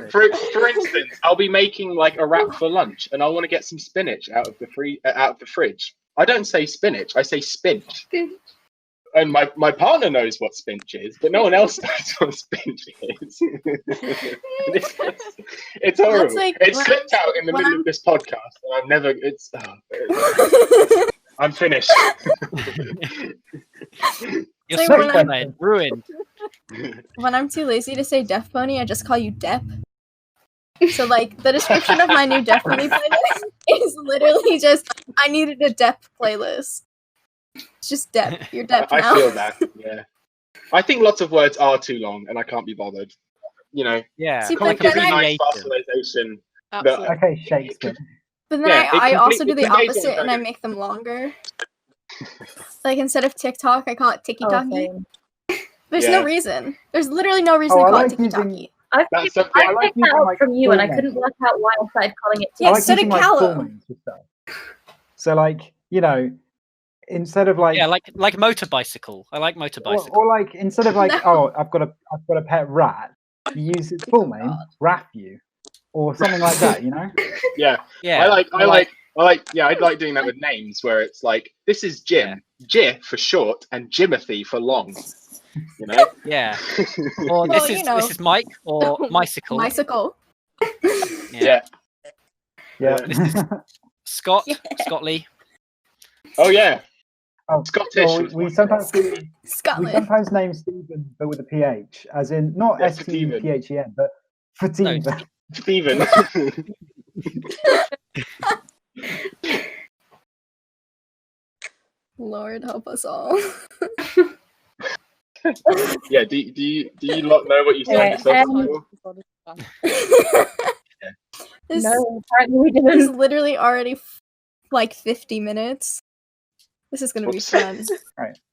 A: instance, I'll be making like a wrap for lunch, and I want to get some spinach out of the fridge. I don't say spinach. I say spinch. And my partner knows what spinch is, but no one else knows what spinch is. It's horrible.
B: like
A: it
B: when
A: slipped out in the middle of this podcast, and I'm never. I'm finished.
C: You're
B: Like,
C: so
B: when I'm-
C: bad. Ruined.
B: When I'm too lazy to say Deafpony, I just call you Dep. So like the description of my new Deafpony playlist is literally just I needed a Dep playlist. It's just Dep. You're Dep now.
A: I feel that. Yeah. I think lots of words are too long, and I can't be bothered. You know,
C: Yeah.
B: See,
A: Conch
B: but
A: is a
B: then
A: nice
C: I-
A: bastardization.
D: Absolutely.
F: Okay, Shakespeare.
B: But then
A: Yeah,
B: I
A: it
B: also do the
A: conveys what
B: opposite
A: I'm
B: and I
A: trying to-
B: make them longer. Like instead of TikTok, I call it tikky
E: Oh,
B: tokky.
E: same.
B: There's
A: Yeah.
B: no reason. There's literally no reason
F: Oh,
B: to
F: I
B: call
F: like
B: it tikky
F: using-
B: tokky.
E: I
A: That's
E: picked
A: something I
F: like
E: that
F: using,
E: out
F: like,
E: from you, and I
F: full
E: couldn't work out why I started calling it.
B: Yeah,
F: I like
B: so did
F: using like full
B: Callum.
F: names for stuff. So like, you know, instead of like
C: Yeah, like motor bicycle. I like motor bicycle.
F: or like instead of like,
B: No.
F: oh, I've got a pet rat, you use its full name, Rafu, or something like that, you know?
A: Yeah.
C: Yeah.
A: I like doing that with names where it's like this is Jim, J for short, and Jimothy for long. You know?
C: Yeah. Or
B: Well,
C: this is Mike or Mycicle.
B: Bicycle.
C: Yeah.
F: Yeah.
C: This is Scott.
B: Yeah.
C: Scott Lee.
A: Oh yeah.
F: Oh,
A: Scottish.
F: well,
A: was
F: we
A: one.
F: sometimes we
B: Scotland.
F: sometimes name Stephen but with a PH, as in not
A: Yeah,
F: STEPHEN, but Fativa.
A: Stephen.
B: Lord help us all.
A: Yeah. Do you lot know what you
E: Okay,
A: signed yourself for?
B: This
E: No, apparently we
B: is
E: didn't.
B: literally already like 50 minutes. This is gonna be
A: Oops.
B: fun.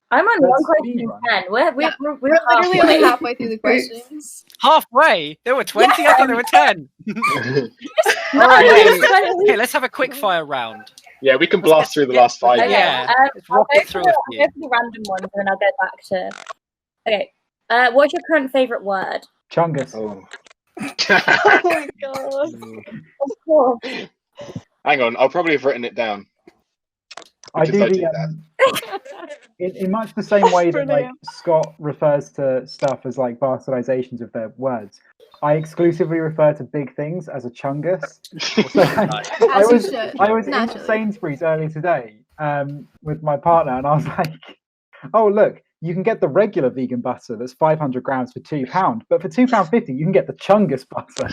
E: I'm on
F: That's
E: one question
F: speed
E: in
F: run.
E: 10. We're
B: We're literally only halfway through the
H: Wait.
B: questions.
C: Halfway. There were 20. I thought there were 10.
E: No,
C: Alright,
E: it's
C: okay,
E: 20.
C: okay, let's have a quick fire round.
A: Yeah, we can
C: Let's
A: blast through the last 5.
E: Okay,
C: Yeah, let's
E: I'll
C: rock
E: go
C: it
E: for
C: through
E: the,
C: a
E: I'll
C: few.
E: go for the random ones and then I'll go back to. Okay. What's your current favourite word?
F: Chungus.
A: Oh.
G: Oh my god.
E: Of course.
A: Hang on, I'll probably have written it down.
F: I do
A: Because I
F: the
A: do that.
F: in much the same way that like
G: Brilliant.
F: Scott refers to stuff as like bastardizations of their words. I exclusively refer to big things as a chungus. So, I
B: As you
F: was
B: should,
F: I was in
B: naturally.
F: Sainsbury's earlier today with my partner, and I was like, "Oh look, you can get the regular vegan butter that's 500 grams for £2, but for £2.50 you can get the chungus butter."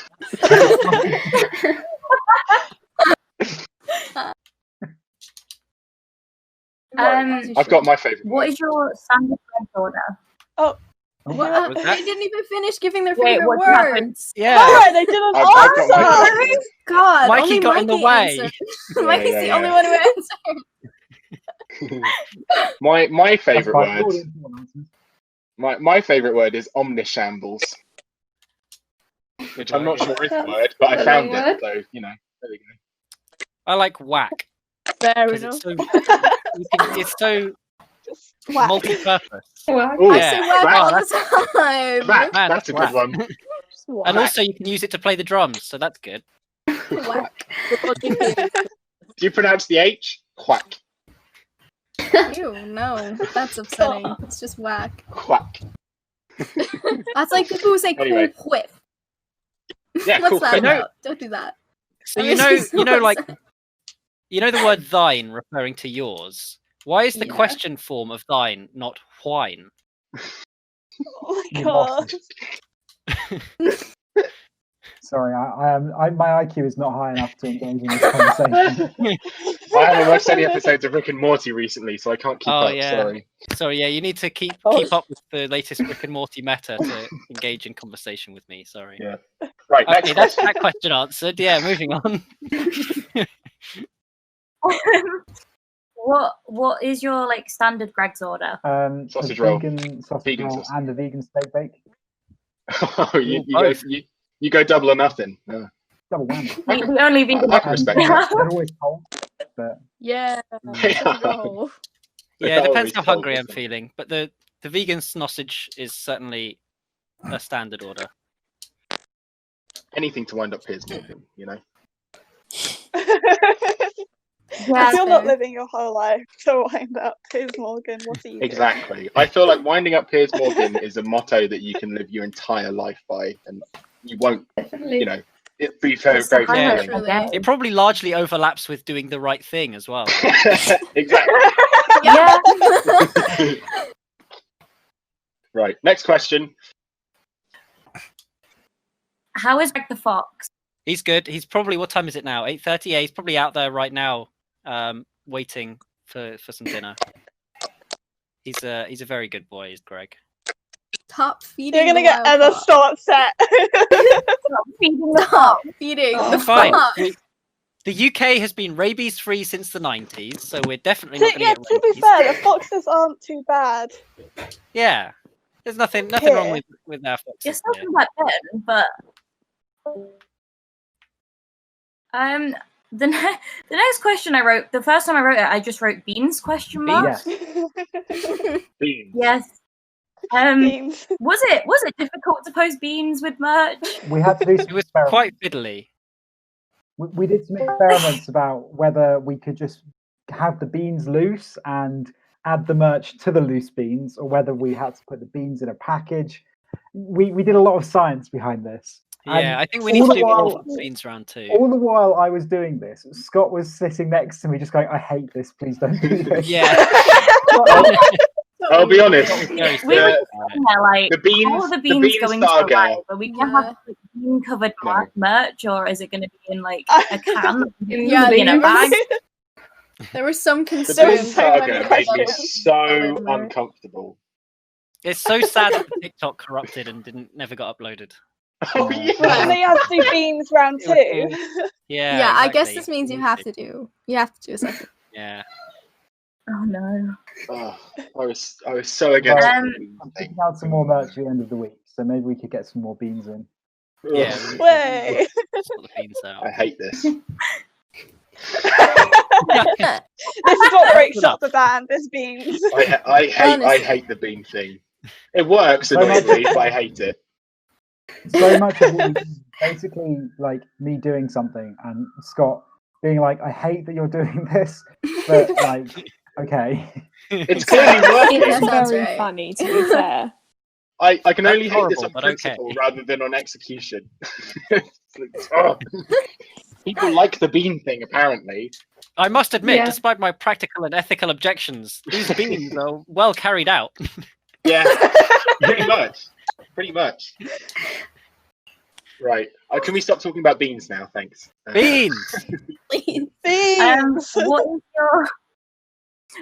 A: I've got my favourite
E: What
A: word.
E: is your standard bread order?
B: What?
C: Was that-
B: They didn't even finish giving their
E: Wait,
B: favorite
E: what happened?
B: words.
C: Yeah.
G: Alright, they didn't
A: I've got my
G: answer!
A: favourite word.
B: God,
C: Mikey
B: only
C: got in the
B: Mikey
C: way.
B: answered.
A: Yeah,
B: Mikey's
A: yeah,
B: the
A: yeah.
B: only one who answered.
A: my
F: That's
A: favourite
F: fine.
A: word.
F: All the important answers.
A: My favourite word is omnishambles. Which I'm not sure is a word, but I
H: Is
A: found
H: that a
A: it, so you know, there we go.
C: I like whack.
D: Fair
C: Because
D: enough.
C: it's so
G: Just whack.
C: multi-purpose.
H: Wow.
A: Ooh,
B: I
C: Yeah.
B: say whack
A: Wow,
B: all the time.
A: Whack,
C: Man,
A: that's a
C: whack.
A: good one.
G: Just whack.
C: And also you can use it to play the drums, so that's good.
B: Whack.
A: Do you pronounce the H? Quack.
B: Ew, no, that's upsetting. It's just whack.
A: Quack.
B: That's like people who say cool
A: Anyway.
B: whiff.
A: Yeah,
B: What's
A: cool.
B: that
A: Fair.
B: about? Don't do that.
C: So
B: That
C: you
B: makes me
C: know
B: so
C: like
B: upset.
C: you know the word thine referring to yours. Why is the
B: Yeah.
C: question form of thine not whine?
G: Oh my
F: You
G: god.
F: lost. Sorry, my IQ is not high enough to engage in this conversation.
A: I haven't watched any episodes of Rick and Morty recently, so I can't keep
C: Oh,
A: up.
C: yeah.
A: Sorry.
C: Sorry, yeah, you need to keep
G: Oh.
C: up with the latest Rick and Morty meta to engage in conversation with me. Sorry.
A: Yeah. Right. Next
C: Okay, that's
A: question.
C: that question answered. Yeah, moving on.
E: What is your like standard Greg's order?
A: Sausage
F: a
A: roll.
F: vegan sausage
A: Vegan
F: roll
A: sausage.
F: and a vegan steak bake.
A: Oh, you
C: Ooh,
A: go
C: both.
A: you go double or nothing.
F: Double whammy.
E: The only vegan.
A: I can respect that.
F: They're always cold, but
D: Yeah.
A: Yeah.
D: roll.
C: Yeah, it depends
A: Always
C: how
A: cold,
C: hungry I'm
A: isn't it?
C: feeling. But the vegan sausage is certainly a standard order.
A: Anything to wind up Piers Morgan, you know.
E: Yeah,
G: If you're not
B: fair.
G: living your whole life to wind up Piers Morgan, what are you doing?
A: Exactly. I feel like winding up Piers Morgan is a motto that you can live your entire life by, and you won't,
H: Definitely.
A: you know, it'd be very,
E: It's the
A: very
E: highlight
A: fulfilling.
E: of the day.
C: It probably largely overlaps with doing the right thing as well.
A: Exactly.
E: Yeah.
A: Right. Next question.
E: How is Greg the Fox?
C: He's good. He's probably, what time is it now? 8:30. Yeah, he's probably out there right now, waiting for some dinner. He's a very good boy, is Greg.
B: Top feeding.
G: You're gonna
B: the
G: get
B: wild
G: Emma
B: fox.
G: start set.
E: Feeding the
B: Stop feeding
H: Oh,
B: the
C: Fine.
B: fox.
C: The UK has been rabies free since the 90s, so we're definitely not going
G: Yeah,
C: to get
G: to be
C: rabies.
G: fair, the foxes aren't too bad.
C: Yeah, there's nothing
G: Here.
C: wrong with our
E: You're
C: foxes
E: still
C: here.
E: talking about Ben, but the next question I wrote, the first time I wrote it, I just wrote beans question mark.
F: yes.
A: Beans.
E: Yes.
G: Beans.
E: Was it difficult to post beans with merch?
F: We had to do some
C: It was
F: experiments.
C: quite fiddly.
F: We did some experiments about whether we could just have the beans loose and add the merch to the loose beans, or whether we had to put the beans in a package. We did a lot of science behind this.
C: Yeah,
F: And
C: I think we need
F: all
C: to
F: the
C: do more
F: while-
C: for beans round two.
F: All the while I was doing this, Scott was sitting next to me, just going, "I hate this. Please don't do this."
C: Yeah,
A: I'll be honest.
C: very
E: We were
C: serious
E: just
C: about it.
E: sitting there like,
A: The beans.
E: how are the
A: The
E: beans
A: beans
E: going to
A: saga.
E: arrive? Are we going to
B: Yeah.
E: have like, bean covered
A: No.
E: merch, or is it going to be in like a can?
B: Yeah,
E: in a
B: there
E: bag?
B: There was some
A: The
B: concern.
A: beans
G: so
A: saga
G: many
A: made me
G: questions.
A: so uncomfortable.
C: It's so sad that TikTok corrupted and never got uploaded.
A: Oh
F: Yeah.
G: Well, and then you have to do beans round
C: It was
G: two.
C: Yeah.
B: Yeah, I guess
C: exactly.
B: this means you have to do a second.
C: Yeah.
E: Oh no.
A: Oh, I was so against
E: Um,
A: the bean
F: I'm
A: thing.
F: picking out some more merch at the end of the week, so maybe we could get some more beans in.
C: Yeah.
A: Ugh,
G: Way.
C: Sort the beans out.
A: I hate this.
G: This is what breaks up the band. This beans.
A: I
B: Honestly.
A: hate the bean thing. It works
F: So much-
A: annoyingly, but I hate it.
F: So much of what we do, basically like me doing something and Scott being like, I hate that you're doing this, but like, okay.
A: It's clearly working.
B: That
I: It's
B: sounds
I: very
B: right.
I: funny, to be fair.
A: I can only
C: That's
A: hate this
C: horrible,
A: on
C: but
A: principle
C: okay.
A: rather than on execution. It's like, oh. People like the bean thing, apparently.
C: I must admit,
H: Yeah.
C: despite my practical and ethical objections, these beans are well carried out.
A: Yeah, pretty much. Pretty much. Right. Can we stop talking about beans now? Thanks.
C: Beans.
B: Please.
G: Beans.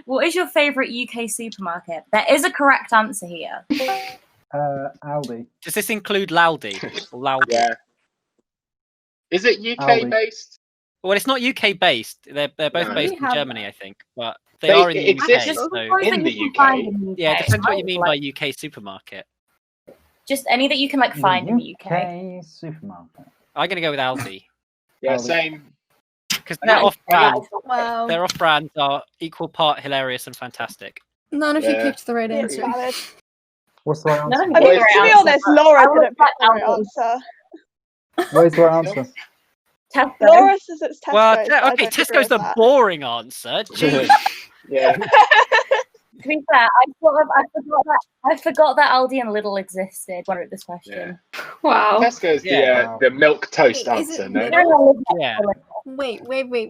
E: What is your favourite UK supermarket? There is a correct answer here.
F: Aldi.
C: Does this include Laldi? Or Laldi?
A: Yeah. Is it UK
F: Aldi.
A: based?
C: Well, it's not UK based. They're both
A: No.
C: based
B: We
C: in
B: have
C: Germany, I think, but
A: They
C: they are in the
A: exist
C: UK. So
A: in the UK.
C: yeah, it depends what you mean by UK supermarket.
E: Just any that you can like find in the UK.
F: Supermarket.
C: I'm gonna go with Aldi
A: Yeah,
F: Aldi.
A: same.
C: because their
E: No,
C: off-brand,
B: Wow.
C: their off-brands are equal part hilarious and fantastic.
B: None of you
A: Yeah.
B: picked the right
G: It's
B: answer.
G: valid.
F: What's the right
E: None
F: answer?
E: of you
G: I mean,
E: picked the
G: to
E: right
G: be
E: answer.
G: honest, Laura
E: I would
G: didn't pick the right
E: Aldi.
G: answer.
F: Where's the right answer?
E: Tesco.
G: Laura says it's Tesco.
C: Well,
G: but I
C: okay,
G: don't agree
C: Tesco's
G: with
C: the
G: that.
C: boring answer. Jeez.
A: Yeah.
E: To be fair, I forgot that Aldi and Lidl existed when I wrote this question.
H: Wow.
A: Tesco's
C: Yeah.
A: the milk toast
B: Wait, is
A: answer,
B: it
A: no?
B: Lidl?
C: Yeah,
B: Wait.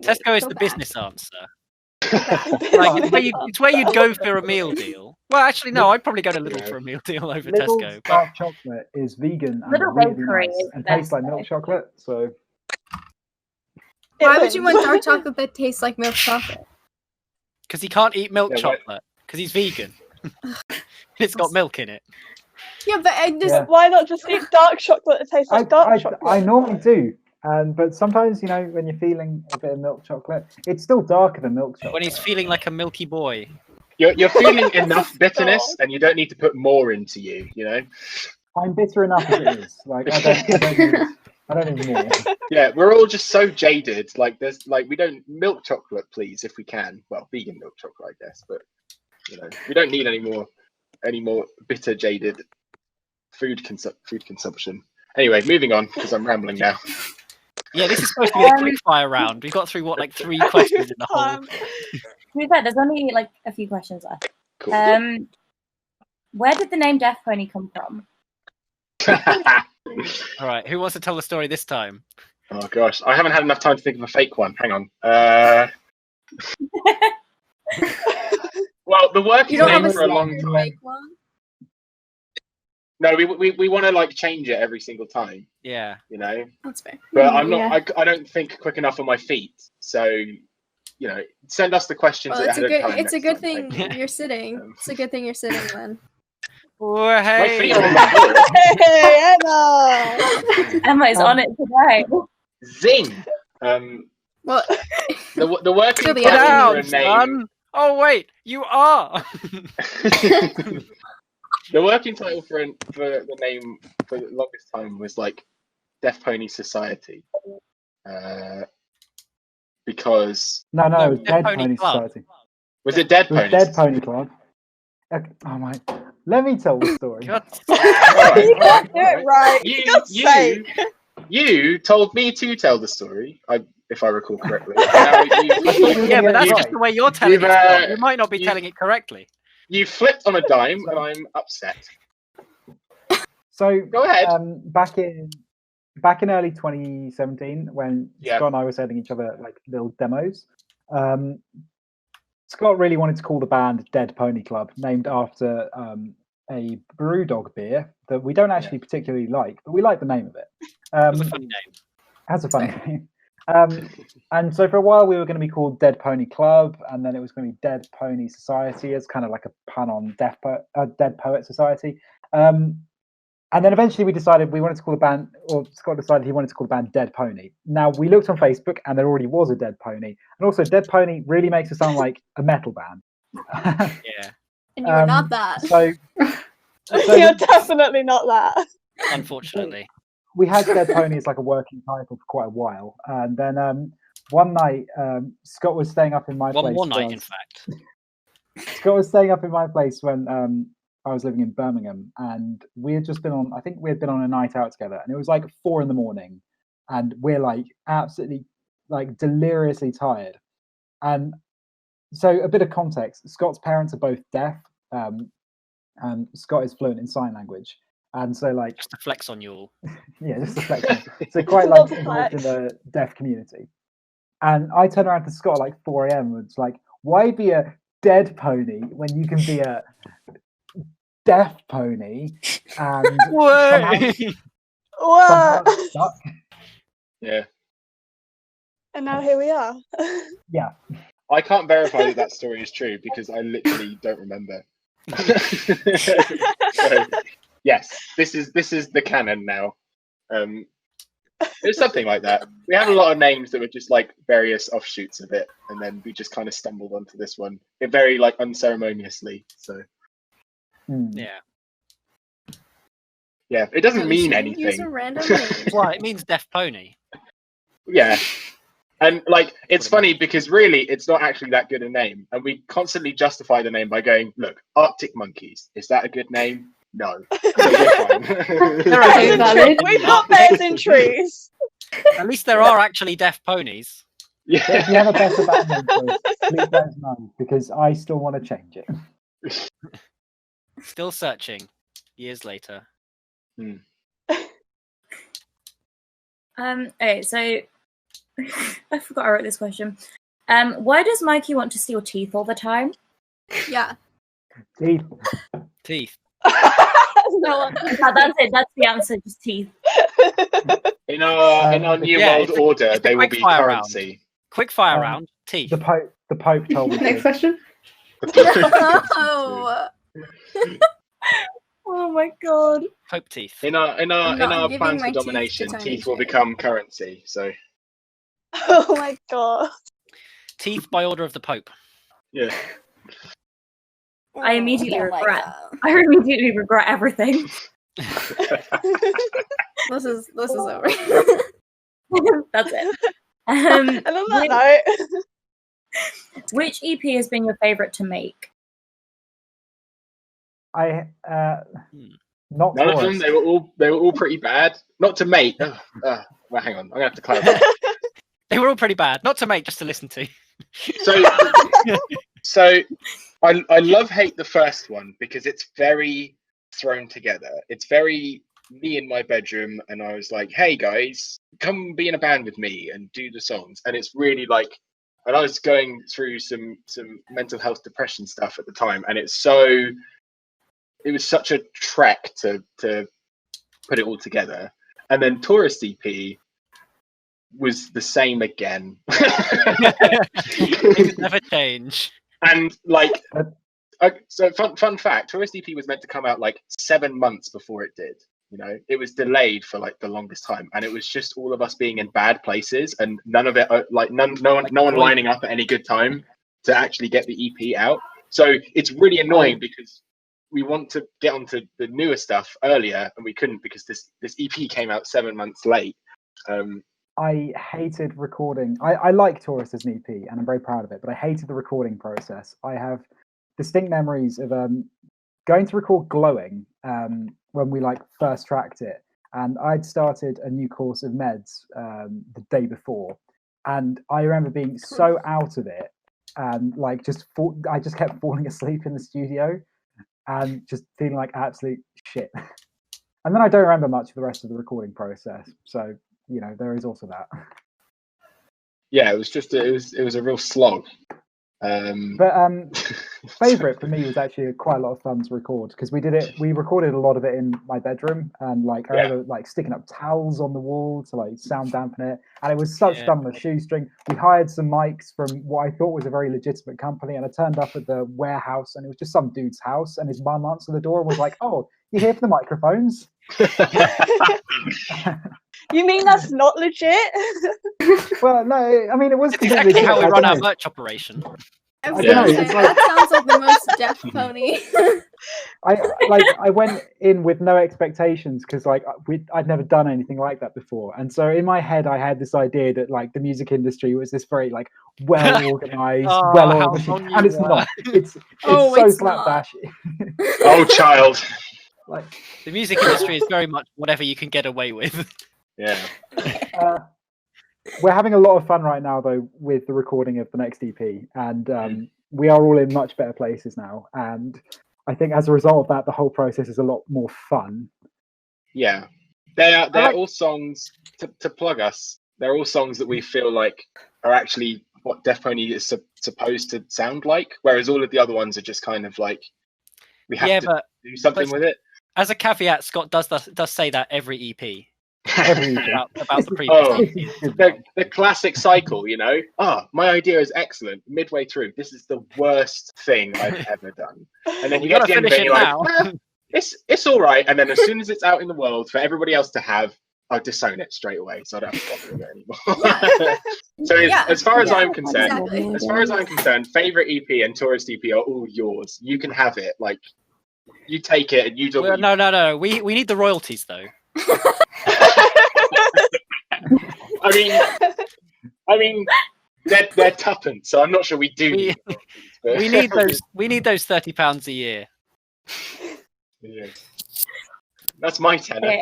C: Tesco is
B: Go
C: the
B: back.
C: business answer. Like it's where you'd go for a meal deal. Well, actually, no, I'd probably go to Lidl for a meal deal over
F: Lidl's
C: Tesco. But
F: dark chocolate is vegan and
E: Little
F: really
E: bakery
F: nice
E: is
F: and
E: the
F: tastes
E: best
F: like milk
E: though.
F: chocolate. So
B: Why would you want dark chocolate that tastes like milk chocolate?
C: because he can't eat milk
A: Yeah, why-
C: chocolate because he's vegan. It's got milk in it.
B: Yeah, but I just
F: Yeah.
G: Why not just eat dark chocolate that tastes like dark chocolate?
F: I normally do, but sometimes when you're feeling a bit of milk chocolate, it's still darker than milk chocolate.
C: When he's feeling like a milky boy.
A: You're feeling enough bitterness, and you don't need to put more into you. You know.
F: I'm bitter enough as it is. Like I don't need more.
A: Yeah, we're all just so jaded. Like we don't milk chocolate, please, if we can. Well, vegan milk chocolate, I guess, but we don't need any more bitter, jaded food consumption. Anyway, moving on because I'm rambling now.
C: Yeah, this is supposed to be a quickfire round. We've got through what, like 3 questions in the whole.
E: To be fair, there's only like a few questions left.
A: Cool.
E: Where did the name Deafpony come from?
C: All right, who wants to tell the story this time?
A: Oh gosh, I haven't had enough time to think of a fake one. Hang on. Well, the working
B: you don't have
A: name
B: a
A: for a long
B: standard
A: time.
B: fake one.
A: No, we want to like change it every single time.
C: Yeah.
B: That's fair.
A: But I'm not.
H: Yeah.
A: I don't think quick enough on my feet. So, send us the questions.
B: Well, it's a
A: ahead of
B: good.
A: time
B: It's a
A: next
B: good
A: time,
B: thing
A: thank you.
B: you're sitting. It's a good thing you're sitting then.
C: Oh,
A: My
C: hey.
A: feet are on the floor.
G: Hey, Emma!
E: Emma is on it today.
A: Zing.
B: Well,
A: The working
B: To the
C: Get
A: title for
C: out,
A: a name.
C: son. Oh wait, you are.
A: The working title for the name for the longest time was like Deafpony Society, because
F: No,
C: No,
F: it was
C: Dead
F: Dead
C: Pony
F: Pony
C: Club.
F: Society.
A: was it Dead
F: It was
A: Pony?
F: Dead Pony Club. Okay, oh my! Let me tell the story.
C: God.
G: You can't do it right.
A: You told me to tell the story. If I recall correctly. Now
C: Yeah, but that's
F: Right.
C: just the way you're telling
A: You've,
C: it. You might not be
A: you-
C: telling it correctly.
A: you flipped on a dime, and I'm upset.
F: So
A: Go ahead.
F: back in early 2017, when
A: Yeah.
F: Scott and I were sending each other like little demos, Scott really wanted to call the band Dead Pony Club, named after a BrewDog beer that we don't actually particularly like, but we like the name of it.
C: It was a funny name.
F: Has a fun name. And so for a while we were going to be called Dead Pony Club, and then it was going to be Dead Pony Society as kind of like a pun on Dead Poet Society. And then eventually we decided we wanted to call the band, or Scott decided he wanted to call the band Dead Pony. Now we looked on Facebook and there already was a Dead Pony. And also Dead Pony really makes it sound like a metal band.
C: Yeah.
B: And you were not that.
F: So
G: You're definitely not that.
C: Unfortunately.
F: we had Dead Pony as like a working title for quite a while. And then one night, Scott was staying up in my place.
C: One night, in fact.
F: Scott was staying up in my place when I was living in Birmingham, and we had just been on, I think we had been on a night out together, and it was like 4 a.m, and we're like absolutely like deliriously tired. And so a bit of context, Scott's parents are both deaf, and Scott is fluent in sign language. And so like...
C: Just to flex on you all.
F: Yeah, just to flex on. So quite like involved in the deaf community. And I turned around to Scott at like 4 a.m. and was like, why be a dead pony when you can be a deaf pony and somehow stuck?
A: Yeah.
G: And now here we are.
F: Yeah.
A: I can't verify that story is true because I literally don't remember. So, yes, this is the canon now. It's something like that. We have a lot of names that were just like various offshoots of it, and then we just kind of stumbled onto this one very like unceremoniously. So
C: yeah,
A: it doesn't mean
B: Use
A: anything.
B: a random name.
C: Well, it means deaf pony.
A: Yeah. And like it's funny because really it's not actually that good a name, and we constantly justify the name by going, "Look, Arctic monkeys. Is that a good name? No." So we're fine.
H: Very valid.
G: We've got bears in trees.
C: At least there are actually deaf ponies.
A: Yeah.
F: If you have a better band name for us, please let us know, because I still want to change it.
C: Still searching. Years later.
E: Okay, so I forgot I wrote this question. Why does Mikey want to steal teeth all the time?
B: Yeah.
F: Teeth.
C: Teeth.
G: No,
E: That's it. That's the answer. Just teeth.
A: In our new world order, they will be currency.
C: Quick fire round. Teeth.
F: The Pope told me.
H: Next question.
B: Oh.
E: Oh my god.
C: Pope teeth.
A: In our
B: giving
A: plans
B: my
A: for
B: teeth to
A: domination,
B: Tiny
A: teeth will
B: J.
A: become currency. So
G: Oh my god.
C: Teeth by order of the Pope.
A: yeah.
E: I immediately
B: don't like
E: regret.
B: that.
E: I immediately regret everything.
B: This is over.
E: That's it.
G: And on that note,
E: Which EP has been your favorite to make?
F: Not
A: None of them. They were all pretty bad. Not to make. Well, hang on. I'm gonna have to clarify.
C: They were all pretty bad. Not to make, just to listen to.
A: So I hate the first one because it's very thrown together. It's very me in my bedroom, and I was like, "Hey guys, come be in a band with me and do the songs." And it's really like, and I was going through some mental health depression stuff at the time, and it was such a trek to put it all together. And then Tourist EP was the same again.
C: Things never change.
A: And like, so fun fact: Tourist EP was meant to come out like 7 months before it did. You know, it was delayed for like the longest time, and it was just all of us being in bad places, and none of it like no one lining up at any good time to actually get the EP out. So it's really annoying because we want to get onto the newer stuff earlier, and we couldn't because this EP came out 7 months late.
F: I hated recording. I like Taurus as an EP, and I'm very proud of it, but I hated the recording process. I have distinct memories of going to record Glowing when we like first tracked it, and I'd started a new course of meds the day before, and I remember being so out of it, and like I just kept falling asleep in the studio and just feeling like absolute shit. And then I don't remember much of the rest of the recording process, so you know, there is also that.
A: Yeah, it was just it was a real slog.
F: But Favorite for me was actually quite a lot of fun to record because we recorded a lot of it in my bedroom, and like I remember like sticking up towels on the wall to like sound dampen it, and it was such fun on a shoestring. We hired some mics from what I thought was a very legitimate company, and I turned up at the warehouse, and it was just some dude's house, and his mum answered the door and was like, "Oh, you here for the microphones?"
G: You mean that's not legit?
F: Well, no, I mean it was
C: It's
F: completely
C: exactly how we
F: legit.
C: run
F: I
C: our
F: don't know.
C: merch operation.
B: I was
F: Yeah.
B: gonna say,
F: It's like-
B: that sounds like the most Deafpony.
F: I went in with no expectations because like I'd never done anything like that before, and so in my head I had this idea that like the music industry was this very like well organized,
C: Oh,
F: well
C: how
F: oiled
C: wrong
F: machine,
C: you
F: and it's
C: were.
F: not. It's
B: Oh,
F: so
B: it's not.
F: slapdash.
A: Oh, child.
F: Like
C: The music industry is very much whatever you can get away with.
A: Yeah.
F: we're having a lot of fun right now though with the recording of the next EP, and we are all in much better places now, and I think as a result of that the whole process is a lot more fun.
A: Yeah. They're all songs to plug us. They're all songs that we feel like are actually what Deafpony is supposed to sound like, whereas all of the other ones are just kind of like we have to do something with it.
C: As a caveat, Scott does say that every EP.
F: Every
C: about the previous
A: the classic cycle, you know. My idea is excellent. Midway through, this is the worst thing I've ever done. And then you get to the end of it, and you're like, it's all right. And then as soon as it's out in the world for everybody else to have, I'll disown it straight away, so I don't have to bother with it anymore. So as far as I'm concerned, favorite EP and tourist EP are all yours. You can have it. Like you take it and you do.
C: No. We need the royalties though.
A: I mean, they're tuppence, so I'm not sure we do.
C: We need those. We need those £30 a year.
A: Yeah. That's my tenor.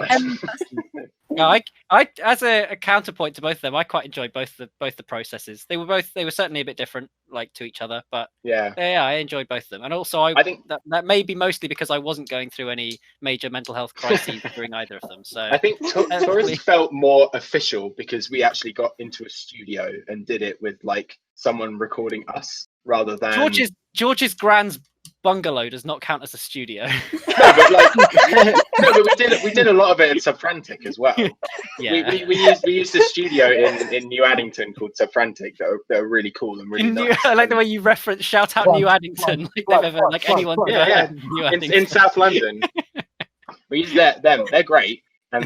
C: No, I as a counterpoint to both of them, I quite enjoyed both the processes. They were certainly a bit different, like to each other, but I enjoyed both of them. And also, I think that may be mostly because I wasn't going through any major mental health crises during either of them. So
A: I think Tourist felt more official because we actually got into a studio and did it with like someone recording us rather than
C: George's Grand's bungalow does not count as a studio.
A: But we did a lot of it in Subfrantic as well.
C: Yeah,
A: we used a studio in New Addington called Subfrantic that are really cool and really nice.
C: I like the way you reference shout out New Addington anyone.
A: In South London. We use them. They're great, and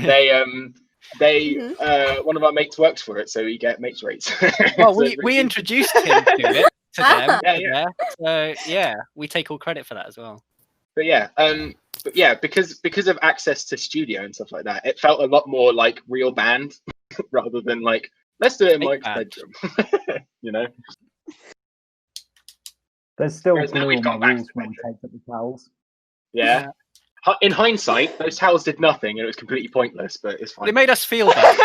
A: they one of our mates works for it, so we get mates rates.
C: Well, we introduced him to it. To them, so we take all credit for that as well.
A: But because of access to studio and stuff like that, it felt a lot more like real band rather than like let's do it in Mike's bedroom. You know,
F: there's still
A: now we've got back to
F: when we take up the towels.
A: Yeah. In hindsight, those towels did nothing and it was completely pointless, but it's fine.
C: They made us feel better.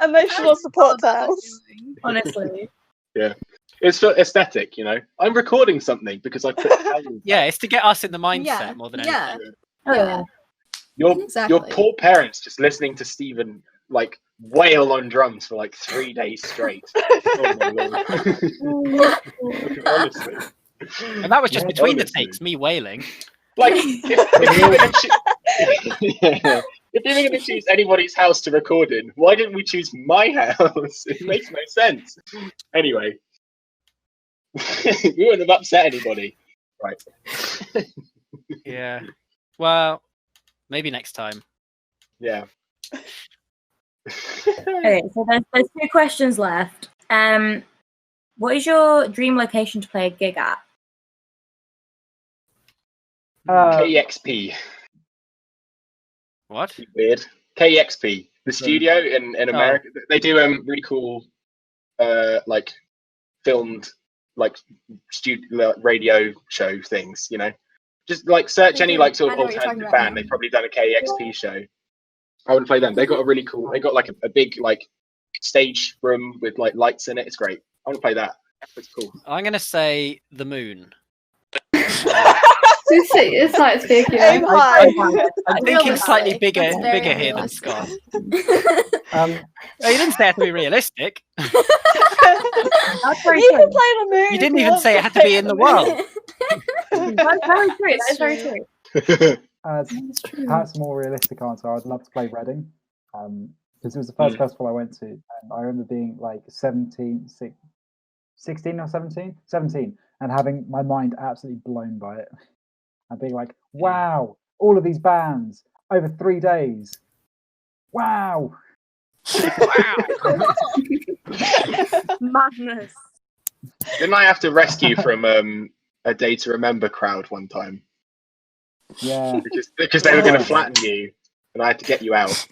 G: Emotional support towels.
E: Honestly.
A: Yeah. It's for aesthetic, you know. I'm recording something because I put towels.
C: Yeah, it's to get us in the mindset more than anything.
E: Yeah.
A: Your poor parents just listening to Stephen like wail on drums for like 3 days straight. Oh my Lord. Honestly.
C: And that was just between the takes, me wailing.
A: Like, if you're going to choose anybody's house to record in, why didn't we choose my house? It makes no sense. Anyway, we wouldn't have upset anybody. Right.
C: Yeah. Well, maybe next time.
A: Yeah.
E: Okay, so there's 2 questions left. What is your dream location to play a gig at?
A: KEXP.
C: What?
A: Weird. KEXP, the studio in America. They do really cool, like filmed, like radio show things. You know, just like search any like sort of alternative band. They've probably done a KEXP show. I would play them. They got a really cool. They got like a big like stage room with like lights in it. It's great. I want to play that. It's cool.
C: I'm gonna say the Moon.
H: It's like it's big,
G: Aim high.
C: I'm thinking slightly
B: Realistic.
C: bigger,
B: That's very
C: bigger here than
B: realistic.
C: Scott.
F: Um,
C: Oh, you didn't say it had to be realistic.
E: That's very
G: You can
E: true.
G: play on the moon.
C: You
G: if
C: didn't even
G: want
C: say it had to be in the world.
E: That's very true. That is very true.
F: perhaps a more realistic answer. I'd love to play Reading, because it was the first festival I went to, and I remember being like 16 or 17, and having my mind absolutely blown by it, and being like, "Wow, all of these bands over 3 days! Wow!"
D: Madness.
A: Didn't I have to rescue from a Day to Remember crowd one time?
F: Yeah.
A: Because they were going to flatten you, and I had to get you out.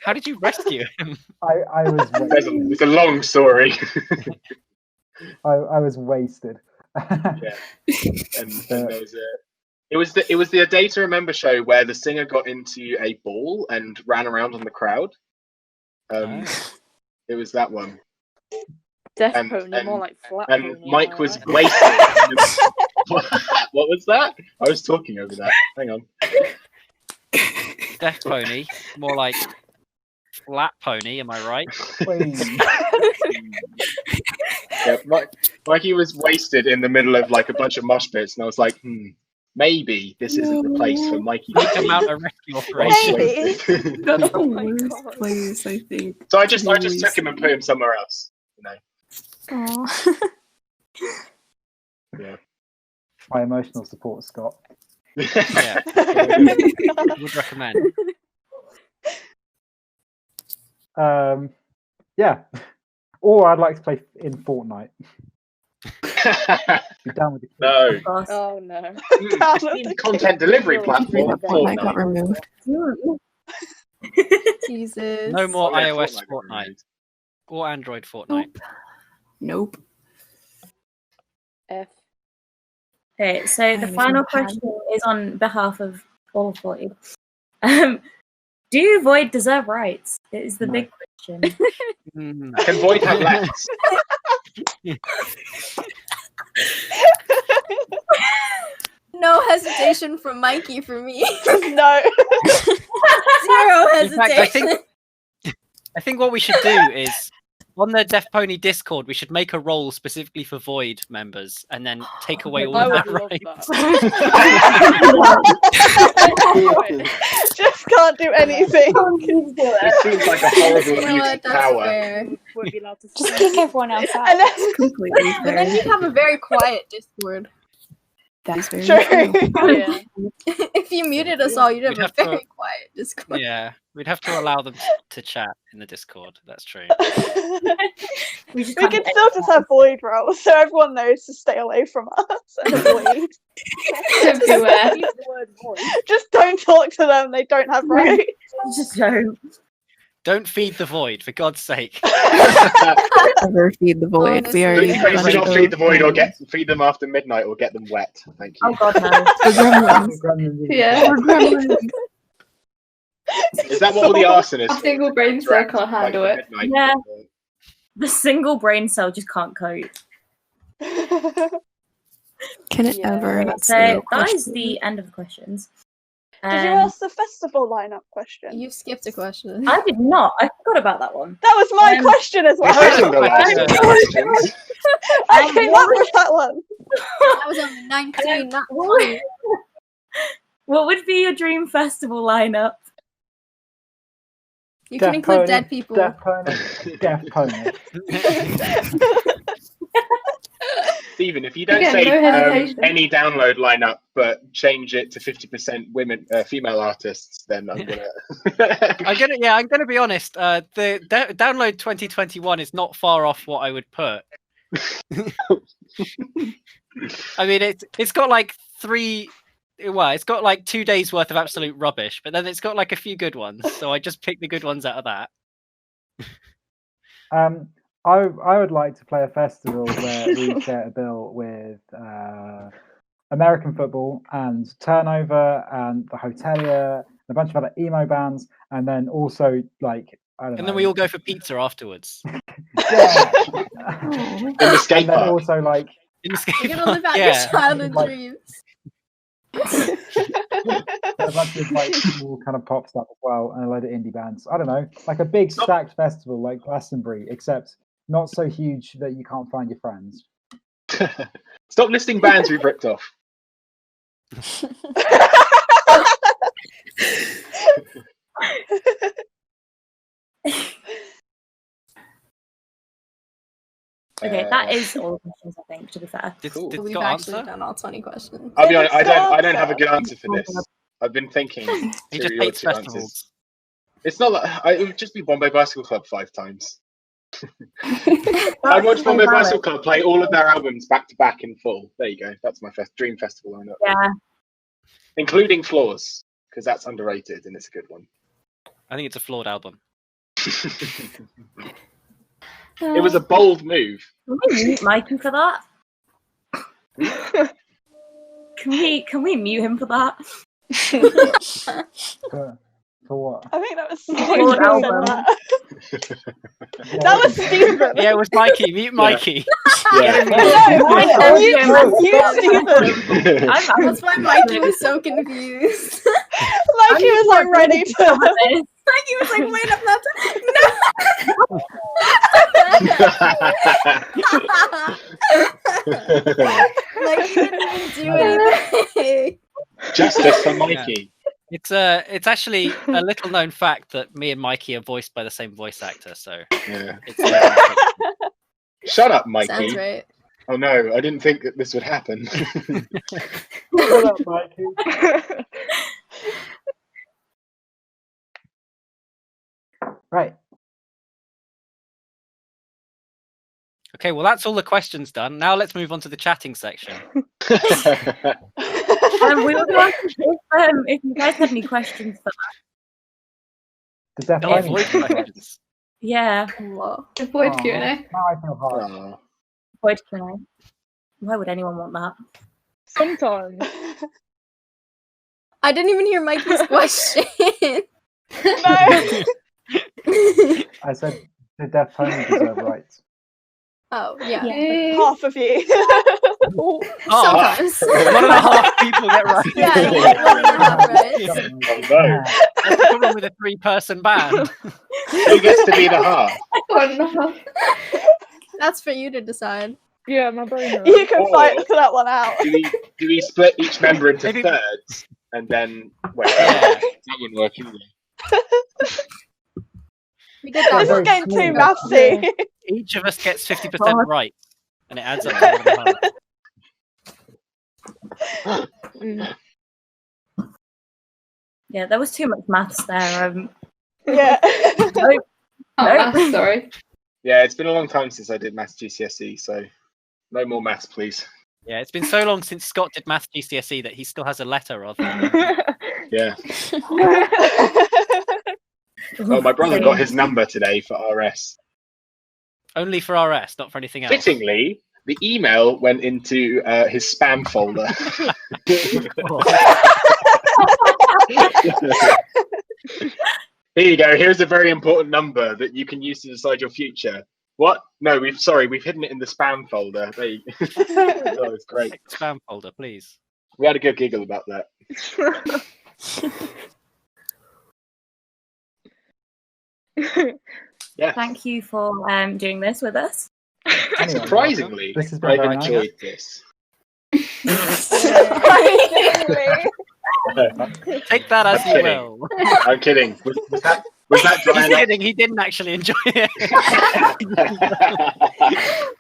C: How did you rescue him?
F: I was
A: It's a long story.
F: I was wasted.
A: Yeah. And there was it was the Day to Remember show where the singer got into a ball and ran around on the crowd. It was that one.
D: Deafpony, more like flat.
A: And
D: pony,
A: Mike
D: am I
A: was
D: right?
A: wasted. What was that? I was talking over that. Hang on.
C: Deafpony, more like flat pony. Am I right?
A: Yeah, Mikey was wasted in the middle of like a bunch of mosh pits, and I was like, maybe this isn't the place for Mikey to
C: Come
A: be.
C: out a rescue operation.
G: Maybe.
I: That's the
D: Oh my
I: worst
D: God.
I: place, I think.
A: So I just took him and put him somewhere else. You know.
I: Aw.
A: Yeah.
F: My emotional support, Scott.
C: Yeah, would recommend.
F: Yeah. Or I'd like to play in Fortnite. Be down with the kids.
A: No.
E: Of course.
D: Oh no.
A: Content delivery platform.
I: Fortnite got
A: Fortnite.
I: removed.
B: Jesus.
C: No more
A: Oh, yeah,
C: iOS
A: got
C: Fortnite
A: removed.
C: or Android Fortnite.
I: Nope.
D: F.
E: Okay, so the
I: I
E: final
I: haven't had-
E: question is on behalf of all Void. Do Void deserve rights? It is the
F: No.
E: big question.
A: Can Void have lefts?
B: No hesitation from Mikey for me.
G: No.
B: Zero
C: In fact,
B: hesitation.
C: I think what we should do is on the Deafpony Discord, we should make a role specifically for Void members, and then take away all
D: I
C: of
D: would
C: their
D: love
C: rights.
D: that.
G: Just can't do anything.
A: This seems like a horrible
B: You know
A: use
B: what?
A: of
B: That's
A: power.
B: fair.
D: Won't be allowed to
E: Just
D: speak.
E: kick everyone else out.
G: And then,
I: Completely
B: But then
I: fair.
B: you have a very quiet Discord.
I: That is very
G: True.
I: true.
D: Yeah.
B: If you muted us all, you'd have
C: We'd
B: a
C: have to-
B: very quiet Discord.
C: Yeah, we'd have to allow them to chat in the Discord. That's true.
E: We just
G: we
E: can't
G: could
E: do
G: still just have Void roles, so everyone knows to stay away from us and avoid.
H: Everywhere.
D: Use the word voice.
G: Just don't talk to them. They don't have rights.
E: Just don't.
C: Don't feed the Void, for God's sake.
I: Never feed the void. We
B: Honestly.
I: already
A: Please
I: have
A: do not
I: those
A: feed the Void or
I: things.
A: feed them after midnight or get them wet. Thank you.
E: Oh god, no.
I: The gremlins.
H: Yeah.
I: Or gremlins.
A: Is that what all the arsonists
H: A single brain cell can't handle it.
E: Yeah. The single brain cell just can't cope.
I: Can it
D: Yeah.
I: ever? That's the
E: So
I: real
E: that is
I: question.
E: the end of the questions.
G: Did you ask the festival lineup question?
B: You skipped a question.
E: I did not. I forgot about that one.
G: That was my
E: Um,
G: question as well.
A: This isn't the last of the questions.
G: I came up with that one.
B: I was only 19, not 20.
E: What would be your dream festival lineup?
B: You can include
F: Deafpony,
B: dead people.
F: Deafpony.
A: Stephen, if you don't
H: Again,
A: say
H: no hesitation.
A: any download lineup, but change it to 50% women, female artists, then I'm gonna.
C: I'm gonna be honest. The download 2021 is not far off what I would put. I mean, it's got like it's got like 2 days worth of absolute rubbish, but then it's got like a few good ones. So I just picked the good ones out of that.
F: I would like to play a festival where we share a bill with American football and Turnover and the Hotelier and a bunch of other emo bands, and then also like I don't know.
C: And then we all go for pizza afterwards.
F: Yeah.
A: In the skate
F: And then
A: park.
F: also like
C: In the skate
B: You're gonna
C: park,
B: live out
C: yeah.
B: your childhood
F: Like-
B: dreams.
F: I'd like to invite more kind of pop stuff as well, and a load of indie bands. I don't know, like a big stacked festival like Glastonbury, except not so huge that you can't find your friends.
A: Stop listing bands we've ripped off.
E: Okay, that is all the questions, I think, to be fair.
C: Did
B: We've
C: Scott
B: actually
C: answer?
B: done all 20 questions.
A: I'll be honest, I don't have a good answer for this. I've been thinking
C: He just
A: through your
C: hates
A: two answers.
C: festivals.
A: It's not like it would just be Bombay Bicycle Club 5 times. I watched Bombay Bicycle Club play all of their albums back to back in full. There you go. That's my dream festival lineup.
E: Yeah.
A: Including Flaws, because that's underrated and it's a good one.
C: I think it's a flawed album.
A: It was a bold move.
E: Can we mute Mikey for that? Can we mute him for that?
F: For what?
G: I think that was
E: Flawed
G: Stephen who said
E: album.
G: that. That was Stephen.
C: Yeah, it was Mikey. Mute Mikey.
A: Yeah.
G: No, you Stephen.
B: That's why Mikey was so confused.
G: Mikey was like ready to.
B: Mikey was like, wait, I'm not. Mikey didn't even do anything.
A: Justice for Mikey.
C: It's actually a little known fact that me and Mikey are voiced by the same voice actor. So
A: Yeah.
C: it's
A: Shut up, Mikey.
B: Sounds right.
A: Oh no, I didn't think that this would happen.
F: Shut up, Mikey. Right.
C: okay. Well, that's all the questions done. Now let's move on to the chatting section.
E: We were going to ask if you guys had any questions for that.
F: The
C: Oh,
F: Deafpony.
C: voice questions.
E: Yeah.
B: Whoa.
H: Avoid
F: Aw,
H: Q&A.
F: Now I feel hard.
A: Aw.
E: Void Q&A. Why would anyone want that?
D: Sometimes.
B: I didn't even hear Mikey's question.
G: No.
F: I said the Deafpony deserve rights.
B: Oh, yeah.
H: Yay.
G: Half of you.
C: Oh,
B: Sometimes.
C: 1.5 people get right.
B: Yeah, you get 1.5 right.
A: Oh, no.
C: That's the problem with a 3-person band.
A: Who gets to be the half?
H: Oh,
B: That's for you to decide.
D: Yeah, my brain hurts.
G: You can fight for that one out.
A: Do we split each member into
C: Maybe-
A: thirds and then wait?
C: Yeah.
A: That wouldn't work either.
B: We did that
G: This is
B: once.
G: getting too mathsy.
C: Each of us gets 50% right, and it adds up to 1.5.
D: Mm.
E: Yeah, there was too much maths there.
G: Yeah.
H: Oh, sorry.
A: Yeah, it's been a long time since I did maths GCSE, so no more maths, please.
C: Yeah, it's been so long since Scott did math GCSE that he still has a letter of.
A: Yeah. Oh, my brother got his number today for RS.
C: Only for RS, not for anything else.
A: Fittingly, the email went into his spam folder. Here you go. Here's a very important number that you can use to decide your future. What? No, we've hidden it in the spam folder. There you go. Oh, it's great.
C: Check the spam folder, please.
A: We had a good giggle about that. Yeah.
E: Thank you for doing this with us.
F: Anyway,
A: Surprisingly,
F: this has been
A: I've
F: very nice.
A: enjoyed this.
C: Take that as
A: I'm
C: you
A: kidding.
C: will.
A: I'm kidding. Was that dry
C: He's
A: enough?
C: kidding. He didn't actually enjoy it.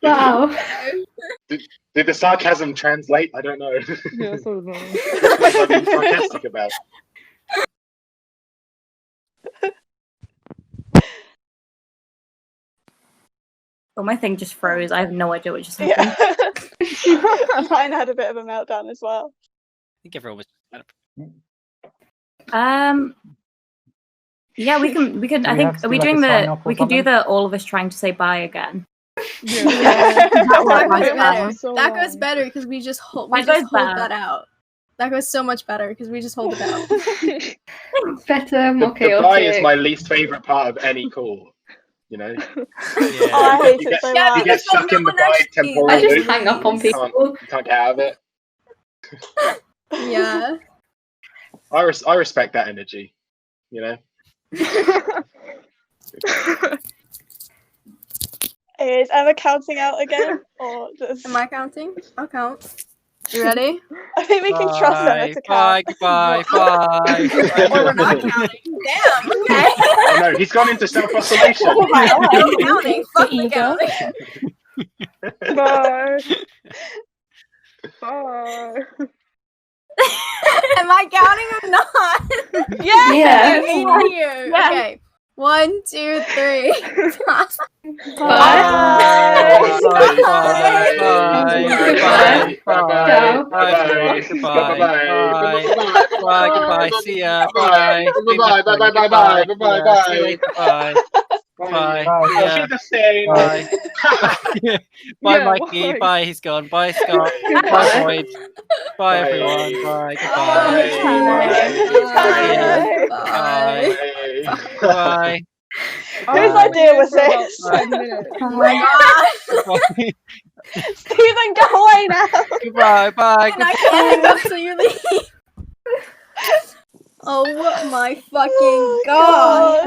H: Wow.
A: Did the sarcasm translate? I don't know.
D: Yeah, so was mine.
A: What was I being sarcastic about?
E: Oh, my thing just froze. I have no idea what just happened.
G: Yeah. Mine had a bit of a meltdown as well.
C: I think everyone was.
E: Yeah, we can.
F: Do
E: I
F: we have
E: think
F: to
E: are we
F: do, like,
E: doing
F: a
E: the?
F: sign-off or
E: We could do
F: something?
E: the all of us trying to say bye again.
D: Yeah.
E: That
B: That
E: works
B: goes better.
E: well.
D: So
B: That goes
D: long.
B: better because we just hold
E: That goes better.
B: that out. That goes so much better because we just hold it out.
H: Better, more
A: The bye is
H: chaotic.
A: my least favourite part of any call. You know?
G: Oh, I hate
A: You
G: it
A: get-
G: so
B: Yeah,
G: much.
A: You get
B: because, like,
A: stuck
B: no
A: in the
B: one
A: bye
B: actually-
A: temporal
H: I just
A: loop.
H: hang up on
A: You can't
H: people.
A: get out of it.
B: Yeah.
A: I respect that energy. You know.
G: Is Emma counting out again, or just?
B: Am I counting? I'll count. You ready?
G: I think we can trust Emma to count.
C: Goodbye.
B: Or we're not counting. Damn. Okay.
A: Oh no, he's gone into self-isolation.
B: No counting. Fuck the
H: ego.
B: counting.
J: Bye. Bye.
B: Am I counting or not?
G: Yeah.
H: Yeah.
B: I mean here.
H: Yeah.
B: Okay. 1, 2, 3.
C: Bye. Goodbye. See ya. Bye. Bye. Bye, Mikey. Bye. He's gone. Bye, Scott. Bye, Boyd. Bye, everyone. Bye. Goodbye. Bye.
G: Whose idea was this?
B: Oh my god.
G: Stephen, go away now.
C: Goodbye. Bye.
B: And I can't hang up till you leave. Oh my fucking god.